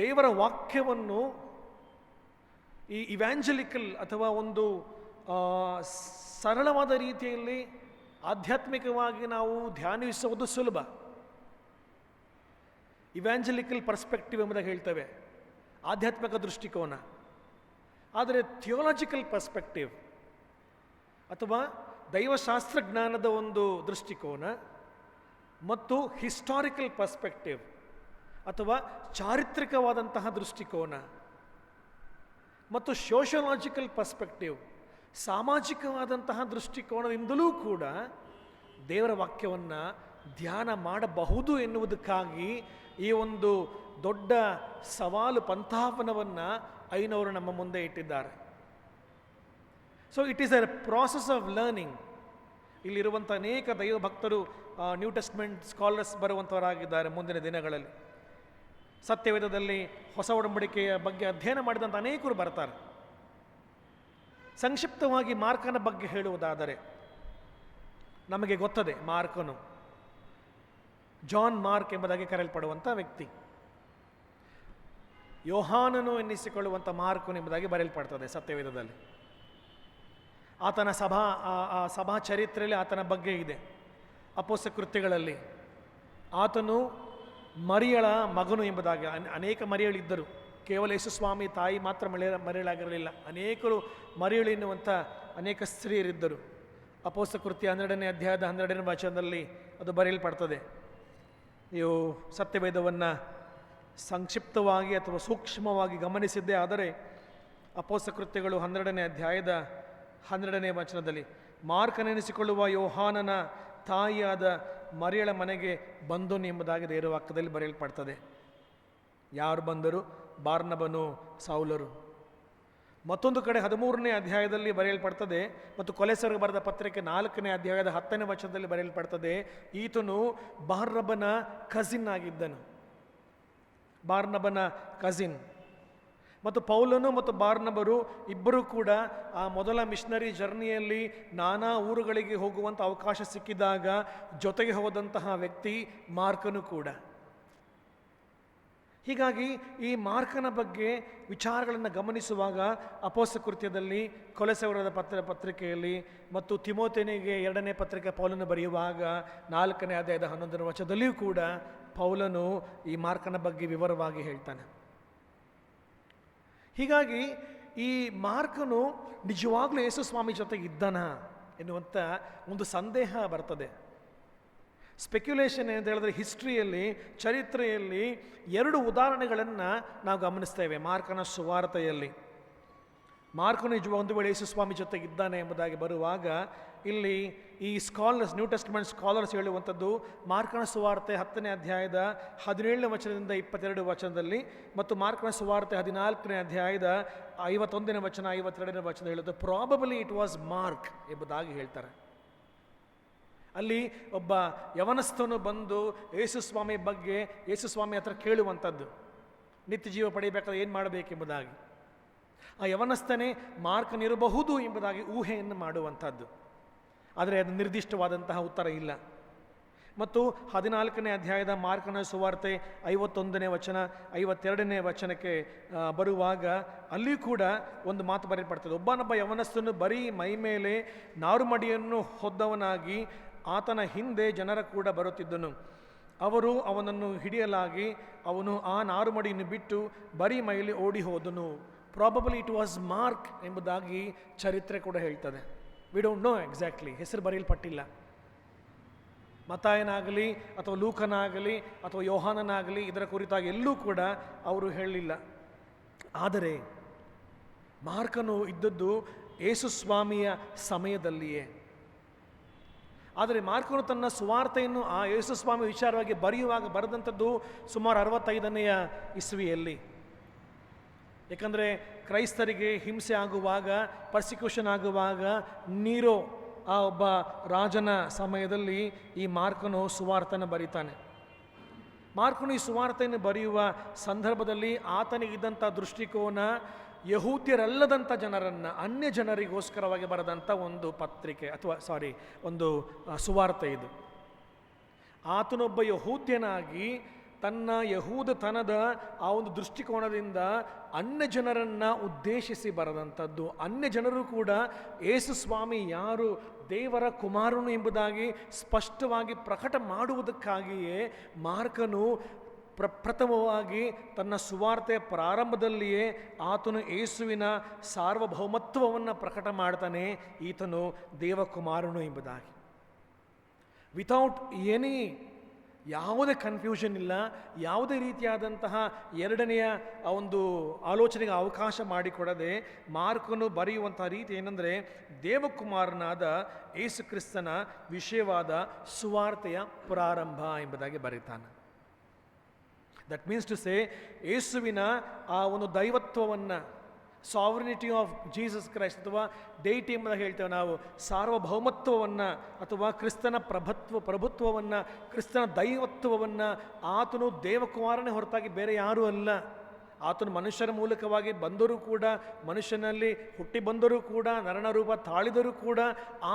ದೇವರ ವಾಕ್ಯವನ್ನು ಈ ಇವ್ಯಾಂಜಲಿಕಲ್ ಅಥವಾ ಒಂದು ಸರಳವಾದ ರೀತಿಯಲ್ಲಿ ಆಧ್ಯಾತ್ಮಿಕವಾಗಿ ನಾವು ಧ್ಯಾನಿಸುವುದು ಸುಲಭ. ಇವ್ಯಾಂಜಲಿಕಲ್ ಪರ್ಸ್ಪೆಕ್ಟಿವ್ ಎಂಬುದಾಗಿ ಹೇಳ್ತೇವೆ, ಆಧ್ಯಾತ್ಮಿಕ ದೃಷ್ಟಿಕೋನ. ಆದರೆ ಥಿಯೋಲಾಜಿಕಲ್ ಪರ್ಸ್ಪೆಕ್ಟಿವ್ ಅಥವಾ ದೈವಶಾಸ್ತ್ರಜ್ಞಾನದ ಒಂದು ದೃಷ್ಟಿಕೋನ ಮತ್ತು ಹಿಸ್ಟಾರಿಕಲ್ ಪರ್ಸ್ಪೆಕ್ಟಿವ್ ಅಥವಾ ಚಾರಿತ್ರಿಕವಾದಂತಹ ದೃಷ್ಟಿಕೋನ ಮತ್ತು ಸೋಷಿಯಲಾಜಿಕಲ್ ಪರ್ಸ್ಪೆಕ್ಟಿವ್ ಸಾಮಾಜಿಕವಾದಂತಹ ದೃಷ್ಟಿಕೋನದಿಂದಲೂ ಕೂಡ ದೇವರ ವಾಕ್ಯವನ್ನು ಧ್ಯಾನ ಮಾಡಬಹುದು ಎನ್ನುವುದಕ್ಕಾಗಿ ಈ ಒಂದು ದೊಡ್ಡ ಸವಾಲು ಪಂಥಾಪನವನ್ನು ಐನವರು ನಮ್ಮ ಮುಂದೆ ಇಟ್ಟಿದ್ದಾರೆ. So it is a process of learning. ಇಲ್ಲಿರುವಂಥ ಅನೇಕ ದೈವ ಭಕ್ತರು ನ್ಯೂ ಟೆಸ್ಟ್ಮೆಂಟ್ ಸ್ಕಾಲರ್ಸ್ ಬರುವಂಥವರಾಗಿದ್ದಾರೆ. ಮುಂದಿನ ದಿನಗಳಲ್ಲಿ ಸತ್ಯವೇದದಲ್ಲಿ ಹೊಸ ಒಡಂಬಡಿಕೆಯ ಬಗ್ಗೆ ಅಧ್ಯಯನ ಮಾಡಿದಂಥ ಅನೇಕರು ಬರ್ತಾರೆ. ಸಂಕ್ಷಿಪ್ತವಾಗಿ ಮಾರ್ಕನ ಬಗ್ಗೆ ಹೇಳುವುದಾದರೆ, ನಮಗೆ ಗೊತ್ತದೆ ಮಾರ್ಕನು ಜಾನ್ ಮಾರ್ಕ್ ಎಂಬುದಾಗಿ ಕರೆಯಲ್ಪಡುವಂಥ ವ್ಯಕ್ತಿ. ಯೋಹಾನನು ಎನ್ನಿಸಿಕೊಳ್ಳುವಂಥ ಮಾರ್ಕನು ಎಂಬುದಾಗಿ ಬರೆಯಲ್ಪಡ್ತದೆ ಸತ್ಯವೇದದಲ್ಲಿ. ಆತನ ಸಭಾ ಚರಿತ್ರೆಯಲ್ಲಿ ಆತನ ಬಗ್ಗೆ ಇದೆ. ಅಪೊಸ್ತಲ ಕೃತ್ಯಗಳಲ್ಲಿ ಆತನು ಮರಿಯಳ ಮಗನು ಎಂಬುದಾಗಿ, ಅನೇಕ ಮರಿಯಳಿದ್ದರು, ಕೇವಲ ಯೇಸುಸ್ವಾಮಿ ತಾಯಿ ಮಾತ್ರ ಮರಿಯಳಾಗಿರಲಿಲ್ಲ, ಅನೇಕರು ಮರಿಯಳು ಎನ್ನುವಂಥ ಅನೇಕ ಸ್ತ್ರೀಯರಿದ್ದರು. ಅಪೊಸ್ತಲ ಕೃತ್ಯ 12ನೇ ಅಧ್ಯಾಯದ 12ನೇ ವಚನದಲ್ಲಿ ಅದು ಬರೆಯಲ್ಪಡ್ತದೆ. ನೀವು ಸತ್ಯವೇದವನ್ನು ಸಂಕ್ಷಿಪ್ತವಾಗಿ ಅಥವಾ ಸೂಕ್ಷ್ಮವಾಗಿ ಗಮನಿಸಿದ್ದೇ ಆದರೆ ಅಪೊಸ್ತಲ ಕೃತ್ಯಗಳು 12ನೇ ಅಧ್ಯಾಯದ 12ನೇ ವಚನದಲ್ಲಿ ಮಾರ್ಕನೆನಿಸಿಕೊಳ್ಳುವ ಯೋಹಾನನ ತಾಯಿಯಾದ ಮರಿಯಳ ಮನೆಗೆ ಬಂದನು ಎಂಬುದಾಗಿ ದೇವರ ವಾಕ್ಯದಲ್ಲಿ ಬರೆಯಲ್ಪಡ್ತದೆ. ಯಾರು ಬಂದರು? ಬಾರ್ನಬನು, ಸೌಲರು. ಮತ್ತೊಂದು ಕಡೆ 13ನೇ ಅಧ್ಯಾಯದಲ್ಲಿ ಬರೆಯಲ್ಪಡ್ತದೆ ಮತ್ತು ಕೊಲೆಸರಿಗೆ ಬರೆದ ಪತ್ರಿಕೆ 4ನೇ ಅಧ್ಯಾಯದ 10ನೇ ವಚನದಲ್ಲಿ ಬರೆಯಲ್ಪಡ್ತದೆ, ಈತನು ಬಾರ್ನಬನ ಕಸಿನ್ ಆಗಿದ್ದನು. ಬಾರ್ನಬನ ಕಸಿನ್. ಮತ್ತು ಪೌಲನು ಮತ್ತು ಬಾರ್ನಬರು ಇಬ್ಬರೂ ಕೂಡ ಆ ಮೊದಲ ಮಿಷನರಿ ಜರ್ನಿಯಲ್ಲಿ ನಾನಾ ಊರುಗಳಿಗೆ ಹೋಗುವಂಥ ಅವಕಾಶ ಸಿಕ್ಕಿದಾಗ ಜೊತೆಗೆ ಹೋದಂತಹ ವ್ಯಕ್ತಿ ಮಾರ್ಕನು ಕೂಡ. ಹೀಗಾಗಿ ಈ ಮಾರ್ಕನ ಬಗ್ಗೆ ವಿಚಾರಗಳನ್ನು ಗಮನಿಸುವಾಗ ಅಪೊಸ್ತಲ ಕೃತ್ಯದಲ್ಲಿ, ಕೊಲೆಸವರದ ಪತ್ರಿಕೆಯಲ್ಲಿ ಮತ್ತು ತಿಮೋಥೆನಿಗೆ 2ನೇ ಪತ್ರಿಕೆ ಪೌಲನು ಬರೆಯುವಾಗ 4ನೇ ಅಧ್ಯಾಯದ 11ನೇ ವಚನದಲ್ಲಿಯೂ ಕೂಡ ಪೌಲನು ಈ ಮಾರ್ಕನ ಬಗ್ಗೆ ವಿವರವಾಗಿ ಹೇಳ್ತಾನೆ. ಹೀಗಾಗಿ ಈ ಮಾರ್ಕನು ನಿಜವಾಗ್ಲೂ ಯೇಸು ಸ್ವಾಮಿ ಜೊತೆಗೆ ಇದ್ದಾನ ಎನ್ನುವಂಥ ಒಂದು ಸಂದೇಹ ಬರ್ತದೆ. ಸ್ಪೆಕ್ಯುಲೇಷನ್ ಅಂತ ಹೇಳಿದ್ರೆ ಹಿಸ್ಟ್ರಿಯಲ್ಲಿ, ಚರಿತ್ರೆಯಲ್ಲಿ 2 ಉದಾಹರಣೆಗಳನ್ನು ನಾವು ಗಮನಿಸ್ತೇವೆ. ಮಾರ್ಕನ ಸುವಾರ್ತೆಯಲ್ಲಿ ಮಾರ್ಕನು ಒಂದು ವೇಳೆ ಯೇಸು ಸ್ವಾಮಿ ಜೊತೆಗೆ ಇದ್ದಾನೆ ಎಂಬುದಾಗಿ ಬರುವಾಗ, ಇಲ್ಲಿ ಈ ಸ್ಕಾಲರ್ಸ್, ನ್ಯೂ ಟೆಸ್ಟಮೆಂಟ್ ಸ್ಕಾಲರ್ಸ್ ಹೇಳುವಂಥದ್ದು ಮಾರ್ಕನ ಸುವಾರ್ತೆ 10ನೇ ಅಧ್ಯಾಯದ 17ನೇ ವಚನದಿಂದ 22 ವಚನದಲ್ಲಿ, ಮತ್ತು ಮಾರ್ಕನ ಸುವಾರ್ತೆ 14ನೇ ಅಧ್ಯಾಯದ 51ನೇ ವಚನ 52ನೇ ವಚನ ಹೇಳುತ್ತೆ ಪ್ರಾಬಬಲಿ ಇಟ್ ವಾಸ್ ಮಾರ್ಕ್ ಎಂಬುದಾಗಿ ಹೇಳ್ತಾರೆ. ಅಲ್ಲಿ ಒಬ್ಬ ಯವನಸ್ಥನು ಬಂದು ಯೇಸು ಸ್ವಾಮಿ ಬಗ್ಗೆ ಯೇಸು ಸ್ವಾಮಿ ಹತ್ರ ಕೇಳುವಂಥದ್ದು, ನಿತ್ಯ ಜೀವ ಪಡೆಯಬೇಕಾದ್ರೆ ಏನು ಮಾಡಬೇಕೆಂಬುದಾಗಿ. ಆ ಯವನಸ್ಥನೇ ಮಾರ್ಕನಿರಬಹುದು ಎಂಬುದಾಗಿ ಊಹೆಯನ್ನು ಮಾಡುವಂಥದ್ದು. ಆದರೆ ಅದು ನಿರ್ದಿಷ್ಟವಾದಂತಹ ಉತ್ತರ ಇಲ್ಲ. ಮತ್ತು 14ನೇ ಅಧ್ಯಾಯದ ಮಾರ್ಕನ ಸುವಾರ್ತೆ 51ನೇ ವಚನ 52ನೇ ವಚನಕ್ಕೆ ಬರುವಾಗ ಅಲ್ಲಿಯೂ ಕೂಡ ಒಂದು ಮಾತು ಬರೆಯಲ್ಪಡ್ತದೆ. ಒಬ್ಬನೊಬ್ಬ ಯವನಸ್ಥನು ಬರೀ ಮೈ ಮೇಲೆ ನಾರುಮಡಿಯನ್ನು ಹೊದ್ದವನಾಗಿ ಆತನ ಹಿಂದೆ ಜನರ ಕೂಡ ಬರುತ್ತಿದ್ದನು. ಅವರು ಅವನನ್ನು ಹಿಡಿಯಲಾಗಿ ಅವನು ಆ ನಾರುಮಡಿಯನ್ನು ಬಿಟ್ಟು ಬರೀ ಮೈಲಿ ಓಡಿ ಹೋದನು. ಪ್ರಾಬಬಲಿ ಇಟ್ ವಾಸ್ ಮಾರ್ಕ್ ಎಂಬುದಾಗಿ ಚರಿತ್ರೆ ಕೂಡ ಹೇಳ್ತದೆ. ವಿ ಡೋಂಟ್ ನೋ ಎಕ್ಸಾಕ್ಟ್ಲಿ, ಹೆಸರು ಬರೆಯಲ್ಪಟ್ಟಿಲ್ಲ. ಮತ್ತಾಯನಾಗಲಿ ಅಥವಾ ಲೂಕನಾಗಲಿ ಅಥವಾ ಯೋಹಾನನಾಗಲಿ ಇದರ ಕುರಿತಾಗಿ ಎಲ್ಲೂ ಕೂಡ ಅವರು ಹೇಳಲಿಲ್ಲ. ಆದರೆ ಮಾರ್ಕನು ಇದ್ದದ್ದು ಯೇಸು ಸ್ವಾಮಿಯ ಸಮಯದಲ್ಲಿಯೇ. ಆದರೆ ಮಾರ್ಕನು ತನ್ನ ಸುವಾರ್ತೆಯನ್ನು ಆ ಯೇಸು ಸ್ವಾಮಿ ವಿಚಾರವಾಗಿ ಬರೆಯುವಾಗ ಬರೆದಂಥದ್ದು ಸುಮಾರು 65ನೇ ಇಸ್ವಿಯಲ್ಲಿ. ಏಕೆಂದರೆ ಕ್ರೈಸ್ತರಿಗೆ ಹಿಂಸೆ ಆಗುವಾಗ, ಪರ್ಸಿಕ್ಯೂಷನ್ ಆಗುವಾಗ, ನೀರೋ ಆ ಒಬ್ಬ ರಾಜನ ಸಮಯದಲ್ಲಿ ಈ ಮಾರ್ಕನು ಸುವಾರ್ತೆಯನ್ನು ಬರೀತಾನೆ. ಮಾರ್ಕನು ಈ ಸುವಾರ್ತೆಯನ್ನು ಬರೆಯುವ ಸಂದರ್ಭದಲ್ಲಿ ಆತನಿಗಿದ್ದಂಥ ದೃಷ್ಟಿಕೋನ ಯಹೂದ್ಯರಲ್ಲದಂಥ ಜನರನ್ನು, ಅನ್ಯ ಜನರಿಗೋಸ್ಕರವಾಗಿ ಬರೆದಂಥ ಒಂದು ಪತ್ರಿಕೆ ಅಥವಾ ಒಂದು ಸುವಾರ್ತೆ ಇದು. ಆತನೊಬ್ಬ ಯಹೂದ್ಯನಾಗಿ ತನ್ನ ಯಹೂದತನದ ಆ ಒಂದು ದೃಷ್ಟಿಕೋನದಿಂದ ಅನ್ಯ ಜನರನ್ನು ಉದ್ದೇಶಿಸಿ ಬರೆದಂಥದ್ದು. ಅನ್ಯ ಜನರು ಕೂಡ ಯೇಸು ಸ್ವಾಮಿ ಯಾರು, ದೇವರ ಕುಮಾರನು ಎಂಬುದಾಗಿ ಸ್ಪಷ್ಟವಾಗಿ ಪ್ರಕಟ ಮಾಡುವುದಕ್ಕಾಗಿಯೇ ಮಾರ್ಕನು ಪ್ರಥಮವಾಗಿ ತನ್ನ ಸುವಾರ್ತೆಯ ಪ್ರಾರಂಭದಲ್ಲಿಯೇ ಆತನು ಯೇಸುವಿನ ಸಾರ್ವಭೌಮತ್ವವನ್ನು ಪ್ರಕಟ ಮಾಡ್ತಾನೆ, ಈತನು ದೇವಕುಮಾರನು ಎಂಬುದಾಗಿ. ವಿತೌಟ್ ಎನಿ ಯಾವುದೇ ಕನ್ಫ್ಯೂಷನ್ ಇಲ್ಲ, ಯಾವುದೇ ರೀತಿಯಾದಂತಹ ಎರಡನೆಯ ಒಂದು ಆಲೋಚನೆಗೆ ಅವಕಾಶ ಮಾಡಿಕೊಡದೆ ಮಾರ್ಕನು ಬರೆಯುವಂತಹ ರೀತಿ ಏನಂದರೆ ದೇವಕುಮಾರನಾದ ಯೇಸು ಕ್ರಿಸ್ತನ ವಿಷಯವಾದ ಸುವಾರ್ತೆಯ ಪ್ರಾರಂಭ ಎಂಬುದಾಗಿ ಬರೀತಾನೆ. ದಟ್ ಮೀನ್ಸ್ ಟು ಸೇ, ಯೇಸುವಿನ ಆ ಒಂದು ದೈವತ್ವವನ್ನು, ಸಾವರ್ನಿಟಿ ಆಫ್ ಜೀಸಸ್ ಕ್ರೈಸ್ಟ್ ಅಥವಾ ಡೈಟಿ ಎಂಬುದಾಗಿ ಹೇಳ್ತೇವೆ ನಾವು, ಸಾರ್ವಭೌಮತ್ವವನ್ನು ಅಥವಾ ಕ್ರಿಸ್ತನ ಪ್ರಭುತ್ವವನ್ನು, ಕ್ರಿಸ್ತನ ದೈವತ್ವವನ್ನು, ಆತನು ದೇವಕುಮಾರನೇ ಹೊರತಾಗಿ ಬೇರೆ ಯಾರೂ ಅಲ್ಲ. ಆತನು ಮನುಷ್ಯರ ಮೂಲಕವಾಗಿ ಬಂದರೂ ಕೂಡ, ಮನುಷ್ಯನಲ್ಲಿ ಹುಟ್ಟಿ ಬಂದರೂ ಕೂಡ, ನರನ ರೂಪ ತಾಳಿದರೂ ಕೂಡ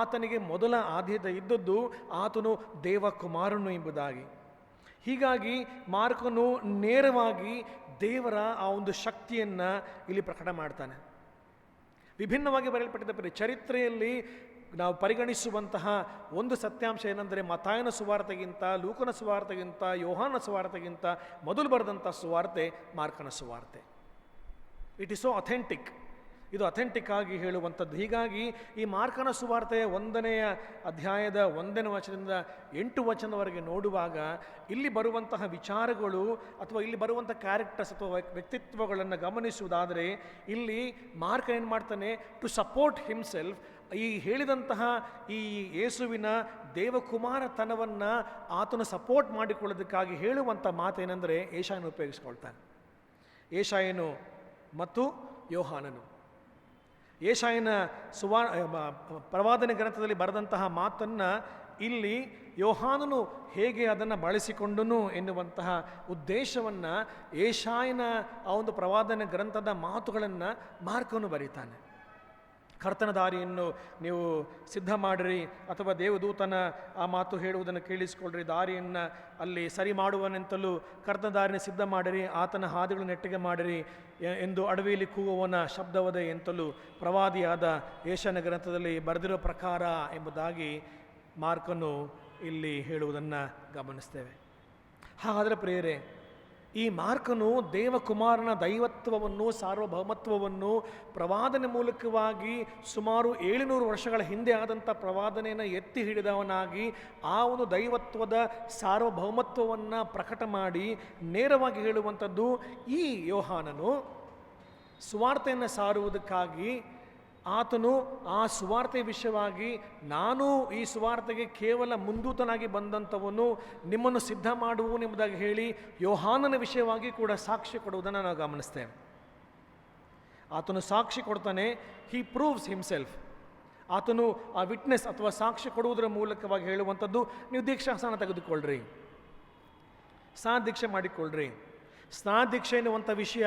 ಆತನಿಗೆ ಮೊದಲ ಆದ್ಯತೆ ಇದ್ದದ್ದು ಆತನು ದೇವಕುಮಾರನು ಎಂಬುದಾಗಿ. ಹೀಗಾಗಿ ಮಾರ್ಕನು ನೇರವಾಗಿ ದೇವರ ಆ ಒಂದು ಶಕ್ತಿಯನ್ನು ಇಲ್ಲಿ ಪ್ರಕಟ ಮಾಡ್ತಾನೆ. ವಿಭಿನ್ನವಾಗಿ ಬರೆಯಲ್ಪಟ್ಟಿದ್ದ ಚರಿತ್ರೆಯಲ್ಲಿ ನಾವು ಪರಿಗಣಿಸುವಂತಹ ಒಂದು ಸತ್ಯಾಂಶ ಏನೆಂದರೆ, ಮತ್ತಾಯನ ಸುವಾರ್ತೆಗಿಂತ, ಲೂಕನ ಸುವಾರ್ತೆಗಿಂತ, ಯೋಹಾನ ಸುವಾರ್ತೆಗಿಂತ ಮೊದಲು ಬರೆದಂಥ ಸುವಾರ್ತೆ ಮಾರ್ಕನ ಸುವಾರ್ತೆ. It is so authentic. ಇದು ಅಥೆಂಟಿಕ್ ಆಗಿ ಹೇಳುವಂಥದ್ದು. ಹೀಗಾಗಿ ಈ ಮಾರ್ಕನ ಸುವಾರ್ತೆಯ 1ನೇ ಅಧ್ಯಾಯದ 1ನೇ ವಚನದಿಂದ 8 ವಚನದವರೆಗೆ ನೋಡುವಾಗ ಇಲ್ಲಿ ಬರುವಂತಹ ವಿಚಾರಗಳು ಅಥವಾ ಇಲ್ಲಿ ಬರುವಂಥ ಕ್ಯಾರೆಕ್ಟರ್ಸ್ ಅಥವಾ ವ್ಯಕ್ತಿತ್ವಗಳನ್ನು ಗಮನಿಸುವುದಾದರೆ, ಇಲ್ಲಿ ಮಾರ್ಕ ಏನು ಮಾಡ್ತಾನೆ, ಟು ಸಪೋರ್ಟ್ ಹಿಮ್ಸೆಲ್ಫ್, ಈ ಹೇಳಿದಂತಹ ಈ ಯೇಸುವಿನ ದೇವಕುಮಾರತನವನ್ನು ಆತನು ಸಪೋರ್ಟ್ ಮಾಡಿಕೊಳ್ಳೋದಕ್ಕಾಗಿ ಹೇಳುವಂಥ ಮಾತೇನೆಂದರೆ ಏಷಾಯನ ಉಪಯೋಗಿಸ್ಕೊಳ್ತಾನೆ. ಏಷಾಯನು ಮತ್ತು ಯೋಹಾನನು. ಏಷಾಯನ ಪ್ರವಾದನೆ ಗ್ರಂಥದಲ್ಲಿ ಬರೆದಂತಹ ಮಾತನ್ನು ಇಲ್ಲಿ ಯೋಹಾನನು ಹೇಗೆ ಅದನ್ನು ಬಳಸಿಕೊಂಡನು ಎನ್ನುವಂತಹ ಉದ್ದೇಶವನ್ನು, ಏಷಾಯನ ಆ ಒಂದು ಪ್ರವಾದನೆ ಗ್ರಂಥದ ಮಾತುಗಳನ್ನು ಮಾರ್ಕನು ಬರೀತಾನೆ. ಕರ್ತನ ದಾರಿಯನ್ನು ನೀವು ಸಿದ್ಧ ಮಾಡಿರಿ, ಅಥವಾ ದೇವದೂತನ ಆ ಮಾತು ಹೇಳುವುದನ್ನು ಕೇಳಿಸಿಕೊಳ್ಳ್ರಿ, ದಾರಿಯನ್ನು ಅಲ್ಲಿ ಸರಿ ಮಾಡುವನೆಂತಲೂ ಕರ್ತನ ದಾರಿಯನ್ನು ಸಿದ್ಧ ಮಾಡಿರಿ, ಆತನ ಹಾದಿಗಳನ್ನು ನೆಟ್ಟಿಗೆ ಮಾಡಿರಿ ಎಂದು ಅಡವಿಯಲ್ಲಿ ಕೂಗುವವನ ಶಬ್ದವದೆ ಎಂತಲೂ ಪ್ರವಾದಿಯಾದ ಏಷಾಯನ ಗ್ರಂಥದಲ್ಲಿ ಬರೆದಿರೋ ಪ್ರಕಾರ ಎಂಬುದಾಗಿ ಮಾರ್ಕನು ಇಲ್ಲಿ ಹೇಳುವುದನ್ನು ಗಮನಿಸ್ತೇವೆ. ಹಾಗಾದರೆ ಪ್ರಿಯರೇ, ಈ ಮಾರ್ಕನು ದೇವಕುಮಾರನ ದೈವತ್ವವನ್ನು ಸಾರ್ವಭೌಮತ್ವವನ್ನು ಪ್ರವಾದನೆ ಮೂಲಕವಾಗಿ ಸುಮಾರು 700 ವರ್ಷಗಳ ಹಿಂದೆ ಆದಂಥ ಪ್ರವಾದನೆಯನ್ನು ಎತ್ತಿ ಹಿಡಿದವನಾಗಿ ಆ ಒಂದು ದೈವತ್ವದ ಸಾರ್ವಭೌಮತ್ವವನ್ನು ಪ್ರಕಟ ಮಾಡಿ ನೇರವಾಗಿ ಹೇಳುವಂಥದ್ದು. ಈ ಯೋಹಾನನು ಸುವಾರ್ತೆಯನ್ನು ಸಾರುವುದಕ್ಕಾಗಿ ಆತನು ಆ ಸುವಾರ್ತೆ ವಿಷಯವಾಗಿ ನಾನು ಈ ಸುವಾರ್ತೆಗೆ ಕೇವಲ ಮುಂದೂತನಾಗಿ ಬಂದಂಥವನು, ನಿಮ್ಮನ್ನು ಸಿದ್ಧ ಮಾಡುವನು ಎಂಬುದಾಗಿ ಹೇಳಿ ಯೋಹಾನನ ವಿಷಯವಾಗಿ ಕೂಡ ಸಾಕ್ಷಿ ಕೊಡುವುದನ್ನು ನಾವು ಗಮನಿಸ್ತೇವೆ. ಆತನು ಸಾಕ್ಷಿ ಕೊಡ್ತಾನೆ, ಹಿ ಪ್ರೂವ್ಸ್ ಹಿಮ್ಸೆಲ್ಫ್. ಆತನು ಆ ವಿಟ್ನೆಸ್ ಅಥವಾ ಸಾಕ್ಷಿ ಕೊಡುವುದರ ಮೂಲಕವಾಗಿ ಹೇಳುವಂಥದ್ದು, ನೀವು ದೀಕ್ಷಾಸ್ನಾನ ತೆಗೆದುಕೊಳ್ಳ್ರಿ, ಸ್ನಾನದೀಕ್ಷೆ ಮಾಡಿಕೊಳ್ಳ್ರಿ. ಸ್ನಾನದೀಕ್ಷೆ ಎನ್ನುವಂಥ ವಿಷಯ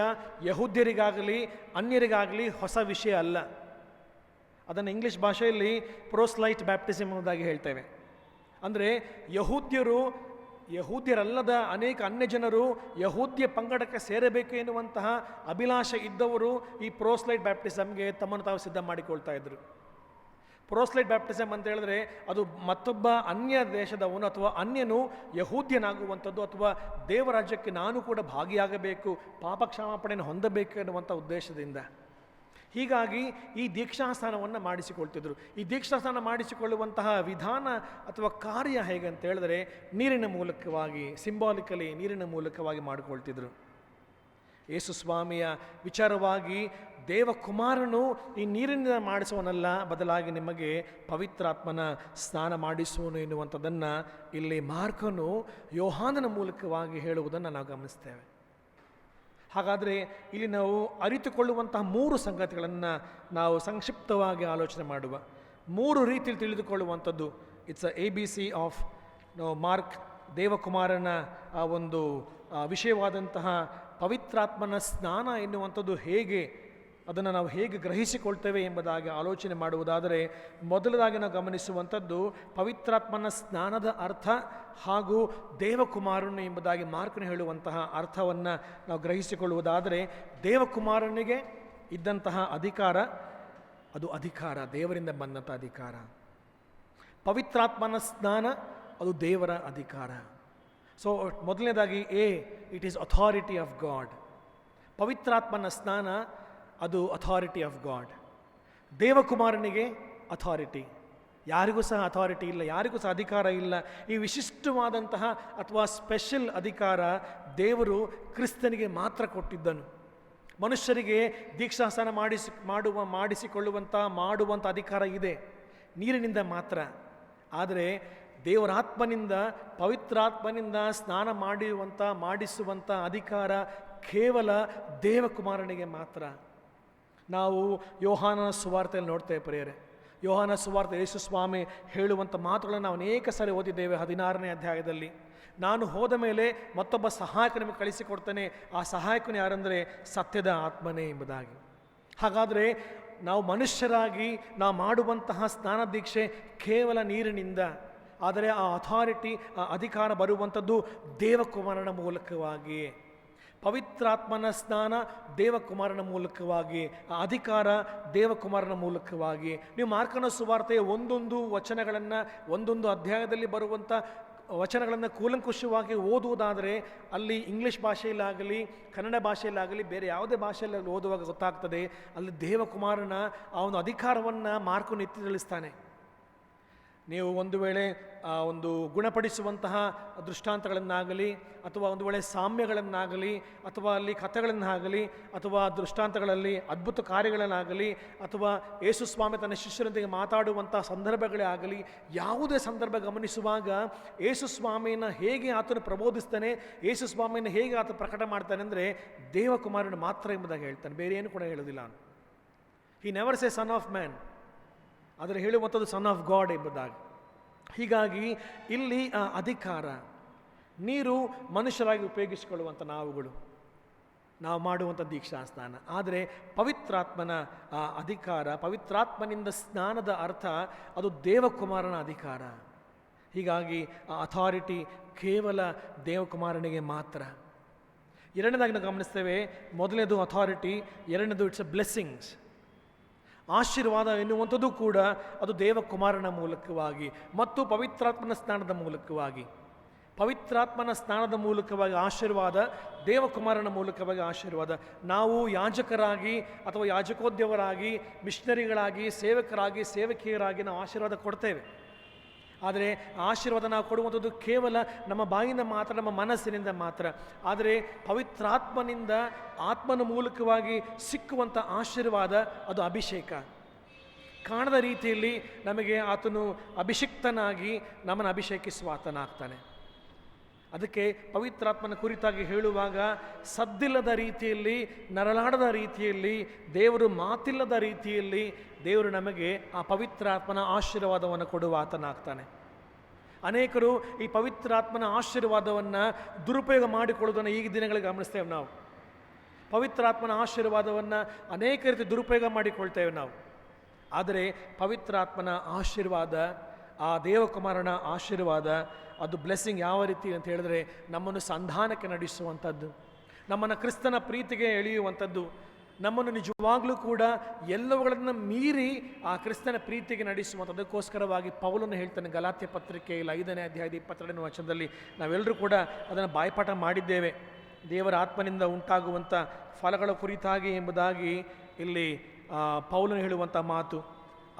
ಯಹೂದ್ಯರಿಗಾಗಲಿ ಅನ್ಯರಿಗಾಗಲಿ ಹೊಸ ವಿಷಯ ಅಲ್ಲ. ಅದನ್ನು ಇಂಗ್ಲೀಷ್ ಭಾಷೆಯಲ್ಲಿ ಪ್ರೋಸ್ಲೈಟ್ ಬ್ಯಾಪ್ಟಿಸಮ್ ಎಂಬುದಾಗಿ ಹೇಳ್ತೇವೆ. ಅಂದರೆ ಯಹೂದ್ಯರಲ್ಲದ ಅನೇಕ ಅನ್ಯ ಜನರು ಯಹೂದ್ಯ ಪಂಗಡಕ್ಕೆ ಸೇರಬೇಕು ಎನ್ನುವಂತಹ ಅಭಿಲಾಷೆ ಇದ್ದವರು ಈ ಪ್ರೋಸ್ಲೈಟ್ ಬ್ಯಾಪ್ಟಿಸಮ್ಗೆ ತಮ್ಮನ್ನು ತಾವು ಸಿದ್ಧ ಮಾಡಿಕೊಳ್ತಾ ಇದ್ರು. ಪ್ರೋಸ್ಲೈಟ್ ಬ್ಯಾಪ್ಟಿಸಮ್ ಅಂತ ಹೇಳಿದ್ರೆ ಅದು ಮತ್ತೊಬ್ಬ ಅನ್ಯ ದೇಶದವನು ಅಥವಾ ಅನ್ಯನು ಯಹೂದ್ಯನಾಗುವಂಥದ್ದು, ಅಥವಾ ದೇವರಾಜ್ಯಕ್ಕೆ ನಾನು ಕೂಡ ಭಾಗಿಯಾಗಬೇಕು, ಪಾಪ ಕ್ಷಮಾಪಣೆಯನ್ನು ಹೊಂದಬೇಕು ಎನ್ನುವಂಥ ಉದ್ದೇಶದಿಂದ. ಹೀಗಾಗಿ ಈ ದೀಕ್ಷಾಸ್ನಾನವನ್ನು ಮಾಡಿಸಿಕೊಳ್ತಿದ್ರು. ಈ ದೀಕ್ಷಾಸ್ನಾನ ಮಾಡಿಸಿಕೊಳ್ಳುವಂತಹ ವಿಧಾನ ಅಥವಾ ಕಾರ್ಯ ಹೇಗೆ ಅಂತ ಹೇಳಿದ್ರೆ ನೀರಿನ ಮೂಲಕವಾಗಿ, ಸಿಂಬಾಲಿಕಲಿ ನೀರಿನ ಮೂಲಕವಾಗಿ ಮಾಡಿಕೊಳ್ತಿದ್ರು. ಯೇಸು ಸ್ವಾಮಿಯ ವಿಚಾರವಾಗಿ ದೇವಕುಮಾರನು ಈ ನೀರಿನಿಂದ ಮಾಡಿಸುವನಲ್ಲ, ಬದಲಾಗಿ ನಿಮಗೆ ಪವಿತ್ರಾತ್ಮನ ಸ್ನಾನ ಮಾಡಿಸುವನು ಎನ್ನುವಂಥದ್ದನ್ನು ಇಲ್ಲಿ ಮಾರ್ಕನು ಯೋಹಾನನ ಮೂಲಕವಾಗಿ ಹೇಳುವುದನ್ನು ನಾವು ಗಮನಿಸ್ತೇವೆ. ಹಾಗಾದರೆ ಇಲ್ಲಿ ನಾವು ಅರಿತುಕೊಳ್ಳುವಂತಹ 3 ಸಂಗತಿಗಳನ್ನು ನಾವು ಸಂಕ್ಷಿಪ್ತವಾಗಿ ಆಲೋಚನೆ ಮಾಡುವ. 3 ರೀತಿಯಲ್ಲಿ ತಿಳಿದುಕೊಳ್ಳುವಂಥದ್ದು. It's ABC of mark. ದೇವಕುಮಾರನ ಆ ಒಂದು ವಿಷಯವಾದಂತಹ ಪವಿತ್ರಾತ್ಮನ ಸ್ನಾನ ಎನ್ನುವಂಥದ್ದು ಹೇಗೆ, ಅದನ್ನು ನಾವು ಹೇಗೆ ಗ್ರಹಿಸಿಕೊಳ್ತೇವೆ ಎಂಬುದಾಗಿ ಆಲೋಚನೆ ಮಾಡುವುದಾದರೆ, ಮೊದಲದಾಗಿ ನಾವು ಗಮನಿಸುವಂಥದ್ದು ಪವಿತ್ರಾತ್ಮನ ಸ್ನಾನದ ಅರ್ಥ ಹಾಗೂ ದೇವಕುಮಾರನು ಎಂಬುದಾಗಿ ಮಾರ್ಕನು ಹೇಳುವಂತಹ ಅರ್ಥವನ್ನು ನಾವು ಗ್ರಹಿಸಿಕೊಳ್ಳುವುದಾದರೆ, ದೇವಕುಮಾರನಿಗೆ ಇದ್ದಂತಹ ಅಧಿಕಾರ, ಅದು ಅಧಿಕಾರ, ದೇವರಿಂದ ಬಂದಂಥ ಅಧಿಕಾರ. ಪವಿತ್ರಾತ್ಮನ ಸ್ನಾನ ಅದು ದೇವರ ಅಧಿಕಾರ. ಸೊ ಮೊದಲನೇದಾಗಿ it is authority of god. ಪವಿತ್ರಾತ್ಮನ ಸ್ನಾನ ಅದು ಅಥಾರಿಟಿ ಆಫ್ ಗಾಡ್. ದೇವಕುಮಾರನಿಗೆ ಅಥಾರಿಟಿ. ಯಾರಿಗೂ ಸಹ ಅಥಾರಿಟಿ ಇಲ್ಲ, ಯಾರಿಗೂ ಸಹ ಅಧಿಕಾರ ಇಲ್ಲ. ಈ ವಿಶಿಷ್ಟವಾದಂತಹ ಅಥವಾ ಸ್ಪೆಷಲ್ ಅಧಿಕಾರ ದೇವರು ಕ್ರಿಸ್ತನಿಗೆ ಮಾತ್ರ ಕೊಟ್ಟಿದ್ದನು. ಮನುಷ್ಯರಿಗೆ ದೀಕ್ಷಾಸ್ನಾನ ಮಾಡುವಂಥ ಅಧಿಕಾರ ಇದೆ, ನೀರಿನಿಂದ ಮಾತ್ರ. ಆದರೆ ದೇವರಾತ್ಮನಿಂದ, ಪವಿತ್ರಾತ್ಮನಿಂದ ಸ್ನಾನ ಮಾಡಿಸುವಂಥ ಅಧಿಕಾರ ಕೇವಲ ದೇವಕುಮಾರನಿಗೆ ಮಾತ್ರ. ನಾವು ಯೋಹಾನನ ಸುವಾರ್ತೆಯಲ್ಲಿ ನೋಡ್ತೇವೆ ಪ್ರಿಯರೇ. ಯೋಹಾನ ಸುವಾರ್ತೆ ಯೇಸು ಸ್ವಾಮಿ ಹೇಳುವಂಥ ಮಾತುಗಳನ್ನು ನಾವು ಅನೇಕ ಸಾರಿ ಓದಿದ್ದೇವೆ. 16ನೇ ಅಧ್ಯಾಯದಲ್ಲಿ, ನಾನು ಹೋದ ಮೇಲೆ ಮತ್ತೊಬ್ಬ ಸಹಾಯಕ ನಿಮಗೆ ಕಳಿಸಿಕೊಡ್ತೇನೆ, ಆ ಸಹಾಯಕನು ಯಾರಂದರೆ ಸತ್ಯದ ಆತ್ಮನೇ ಎಂಬುದಾಗಿ. ಹಾಗಾದರೆ ನಾವು ಮನುಷ್ಯರಾಗಿ ನಾವು ಮಾಡುವಂತಹ ಸ್ನಾನ ದೀಕ್ಷೆ ಕೇವಲ ನೀರಿನಿಂದ, ಆದರೆ ಆ ಅಥಾರಿಟಿ, ಆ ಅಧಿಕಾರ ಬರುವಂಥದ್ದು ದೇವಕುಮಾರನ ಮೂಲಕವಾಗಿ. ಪವಿತ್ರಾತ್ಮನ ಸ್ನಾನ ದೇವಕುಮಾರನ ಮೂಲಕವಾಗಿ, ಆ ಅಧಿಕಾರ ದೇವಕುಮಾರನ ಮೂಲಕವಾಗಿ. ನೀವು ಮಾರ್ಕನ ಸುವಾರ್ತೆಯ ಒಂದೊಂದು ಅಧ್ಯಾಯದಲ್ಲಿ ಬರುವಂಥ ವಚನಗಳನ್ನು ಕೂಲಂಕುಷವಾಗಿ ಓದುವುದಾದರೆ ಅಲ್ಲಿ ಇಂಗ್ಲೀಷ್ ಭಾಷೆಯಲ್ಲಾಗಲಿ ಕನ್ನಡ ಭಾಷೆಯಲ್ಲಾಗಲಿ ಬೇರೆ ಯಾವುದೇ ಭಾಷೆಯಲ್ಲಿ ಓದುವಾಗ ಗೊತ್ತಾಗ್ತದೆ, ಅಲ್ಲಿ ದೇವಕುಮಾರನ ಆ ಒಂದು ಅಧಿಕಾರವನ್ನು ಮಾರ್ಕನು ಎತ್ತಿ ತಿಳಿಸ್ತಾನೆ. ನೀವು ಒಂದು ವೇಳೆ ಒಂದು ಗುಣಪಡಿಸುವಂತಹ ದೃಷ್ಟಾಂತಗಳನ್ನಾಗಲಿ, ಅಥವಾ ಒಂದು ವೇಳೆ ಸಾಮ್ಯಗಳನ್ನಾಗಲಿ, ಅಥವಾ ಅಲ್ಲಿ ಕಥೆಗಳನ್ನಾಗಲಿ, ಅಥವಾ ದೃಷ್ಟಾಂತಗಳಲ್ಲಿ ಅದ್ಭುತ ಕಾರ್ಯಗಳನ್ನಾಗಲಿ, ಅಥವಾ ಯೇಸು ಸ್ವಾಮಿ ತನ್ನ ಶಿಷ್ಯರೊಂದಿಗೆ ಮಾತಾಡುವಂಥ ಸಂದರ್ಭಗಳೇ ಆಗಲಿ, ಯಾವುದೇ ಸಂದರ್ಭ ಗಮನಿಸುವಾಗ ಯೇಸು ಸ್ವಾಮಿಯನ್ನು ಹೇಗೆ ಆತನು ಪ್ರಬೋಧಿಸ್ತಾನೆ, ಯೇಸು ಸ್ವಾಮಿಯನ್ನು ಹೇಗೆ ಆತ ಪ್ರಕಟ ಮಾಡ್ತಾನೆ ಅಂದರೆ ದೇವಕುಮಾರನು ಮಾತ್ರ ಎಂಬುದಾಗಿ ಹೇಳ್ತಾನೆ, ಬೇರೆ ಏನು ಕೂಡ ಹೇಳೋದಿಲ್ಲ. He never say son of man, ಆದರೆ ಹೇಳುವಂಥದ್ದು ಸನ್ ಆಫ್ ಗಾಡ್ ಎಂಬುದಾಗಿ. ಹೀಗಾಗಿ ಇಲ್ಲಿ ಆ ಅಧಿಕಾರ, ನೀರು ಮನುಷ್ಯರಾಗಿ ಉಪಯೋಗಿಸಿಕೊಳ್ಳುವಂಥ ನಾವು ಮಾಡುವಂಥ ದೀಕ್ಷಾಸ್ನಾನ. ಆದರೆ ಪವಿತ್ರಾತ್ಮನ ಆ ಅಧಿಕಾರ, ಪವಿತ್ರಾತ್ಮನಿಂದ ಸ್ನಾನದ ಅರ್ಥ ಅದು ದೇವಕುಮಾರನ ಅಧಿಕಾರ. ಹೀಗಾಗಿ ಆ ಅಥಾರಿಟಿ ಕೇವಲ ದೇವಕುಮಾರನಿಗೆ ಮಾತ್ರ. ಎರಡನೇದಾಗಿ ನಾವು ಗಮನಿಸ್ತೇವೆ, ಮೊದಲನೇದು ಅಥಾರಿಟಿ, ಎರಡನೇದು ಇಟ್ಸ್ ಅ ಬ್ಲೆಸ್ಸಿಂಗ್ಸ್. ಆಶೀರ್ವಾದ ಎನ್ನುವಂಥದ್ದು ಕೂಡ ಅದು ದೇವಕುಮಾರನ ಮೂಲಕವಾಗಿ ಮತ್ತು ಪವಿತ್ರಾತ್ಮನ ಸ್ನಾನದ ಮೂಲಕವಾಗಿ. ಪವಿತ್ರಾತ್ಮನ ಸ್ನಾನದ ಮೂಲಕವಾಗಿ ಆಶೀರ್ವಾದ, ದೇವಕುಮಾರನ ಮೂಲಕವಾಗಿ ಆಶೀರ್ವಾದ. ನಾವು ಯಾಜಕರಾಗಿ ಅಥವಾ ಯಾಜಕೋದ್ಯವರಾಗಿ, ಮಿಷನರಿಗಳಾಗಿ, ಸೇವಕರಾಗಿ, ಸೇವಕಿಯರಾಗಿ ನಾವು ಆಶೀರ್ವಾದ ಕೊಡ್ತೇವೆ. ಆದರೆ ಆಶೀರ್ವಾದ ನಾವು ಕೊಡುವಂಥದ್ದು ಕೇವಲ ನಮ್ಮ ಬಾಯಿಂದ ಮಾತ್ರ, ನಮ್ಮ ಮನಸ್ಸಿನಿಂದ ಮಾತ್ರ. ಆದರೆ ಪವಿತ್ರಾತ್ಮನಿಂದ, ಆತ್ಮನ ಮೂಲಕವಾಗಿ ಸಿಕ್ಕುವಂಥ ಆಶೀರ್ವಾದ ಅದು ಅಭಿಷೇಕ. ಕಾಣದ ರೀತಿಯಲ್ಲಿ ನಮಗೆ ಆತನು ಅಭಿಷಿಕ್ತನಾಗಿ ನಮ್ಮನ್ನು ಅಭಿಷೇಕಿಸುವ ಆತನಾಗ್ತಾನೆ. ಅದಕ್ಕೆ ಪವಿತ್ರಾತ್ಮನ ಕುರಿತಾಗಿ ಹೇಳುವಾಗ ಸದ್ದಿಲ್ಲದ ರೀತಿಯಲ್ಲಿ, ನರಳಾಡದ ರೀತಿಯಲ್ಲಿ, ದೇವರು ಮಾತಿಲ್ಲದ ರೀತಿಯಲ್ಲಿ ದೇವರು ನಮಗೆ ಆ ಪವಿತ್ರಾತ್ಮನ ಆಶೀರ್ವಾದವನ್ನು ಕೊಡುವ ಆತನಾಗ್ತಾನೆ. ಅನೇಕರು ಈ ಪವಿತ್ರಾತ್ಮನ ಆಶೀರ್ವಾದವನ್ನು ದುರುಪಯೋಗ ಮಾಡಿಕೊಳ್ಳೋದನ್ನು ಈಗ ದಿನಗಳಿಗೆ ಗಮನಿಸ್ತೇವೆ ನಾವು. ಪವಿತ್ರಾತ್ಮನ ಆಶೀರ್ವಾದವನ್ನು ಅನೇಕ ರೀತಿ ದುರುಪಯೋಗ ಮಾಡಿಕೊಳ್ತೇವೆ ನಾವು. ಆದರೆ ಪವಿತ್ರಾತ್ಮನ ಆಶೀರ್ವಾದ, ಆ ದೇವಕುಮಾರನ ಆಶೀರ್ವಾದ, ಅದು ಬ್ಲೆಸ್ಸಿಂಗ್ ಯಾವ ರೀತಿ ಅಂತ ಹೇಳಿದ್ರೆ ನಮ್ಮನ್ನು ಸಂಧಾನಕ್ಕೆ ನಡೆಸುವಂಥದ್ದು, ನಮ್ಮನ್ನು ಕ್ರಿಸ್ತನ ಪ್ರೀತಿಗೆ ಎಳೆಯುವಂಥದ್ದು, ನಮ್ಮನ್ನು ನಿಜವಾಗ್ಲೂ ಕೂಡ ಎಲ್ಲವುಗಳನ್ನು ಮೀರಿ ಆ ಕ್ರಿಸ್ತನ ಪ್ರೀತಿಗೆ ನಡೆಸುವಂಥದ್ದಕ್ಕೋಸ್ಕರವಾಗಿ ಪೌಲನು ಹೇಳ್ತಾನೆ ಗಲಾತ್ಯ ಪತ್ರಿಕೆಯಲ್ಲಿ 5ನೇ ಅಧ್ಯಾಯದ 22ನೇ ವಚನದಲ್ಲಿ. ನಾವೆಲ್ಲರೂ ಕೂಡ ಅದನ್ನು ಬಾಯ್ಪಾಠ ಮಾಡಿದ್ದೇವೆ. ದೇವರ ಆತ್ಮನಿಂದ ಉಂಟಾಗುವಂಥ ಫಲಗಳ ಕುರಿತಾಗಿ ಎಂಬುದಾಗಿ ಇಲ್ಲಿ ಪೌಲನು ಹೇಳುವಂಥ ಮಾತು.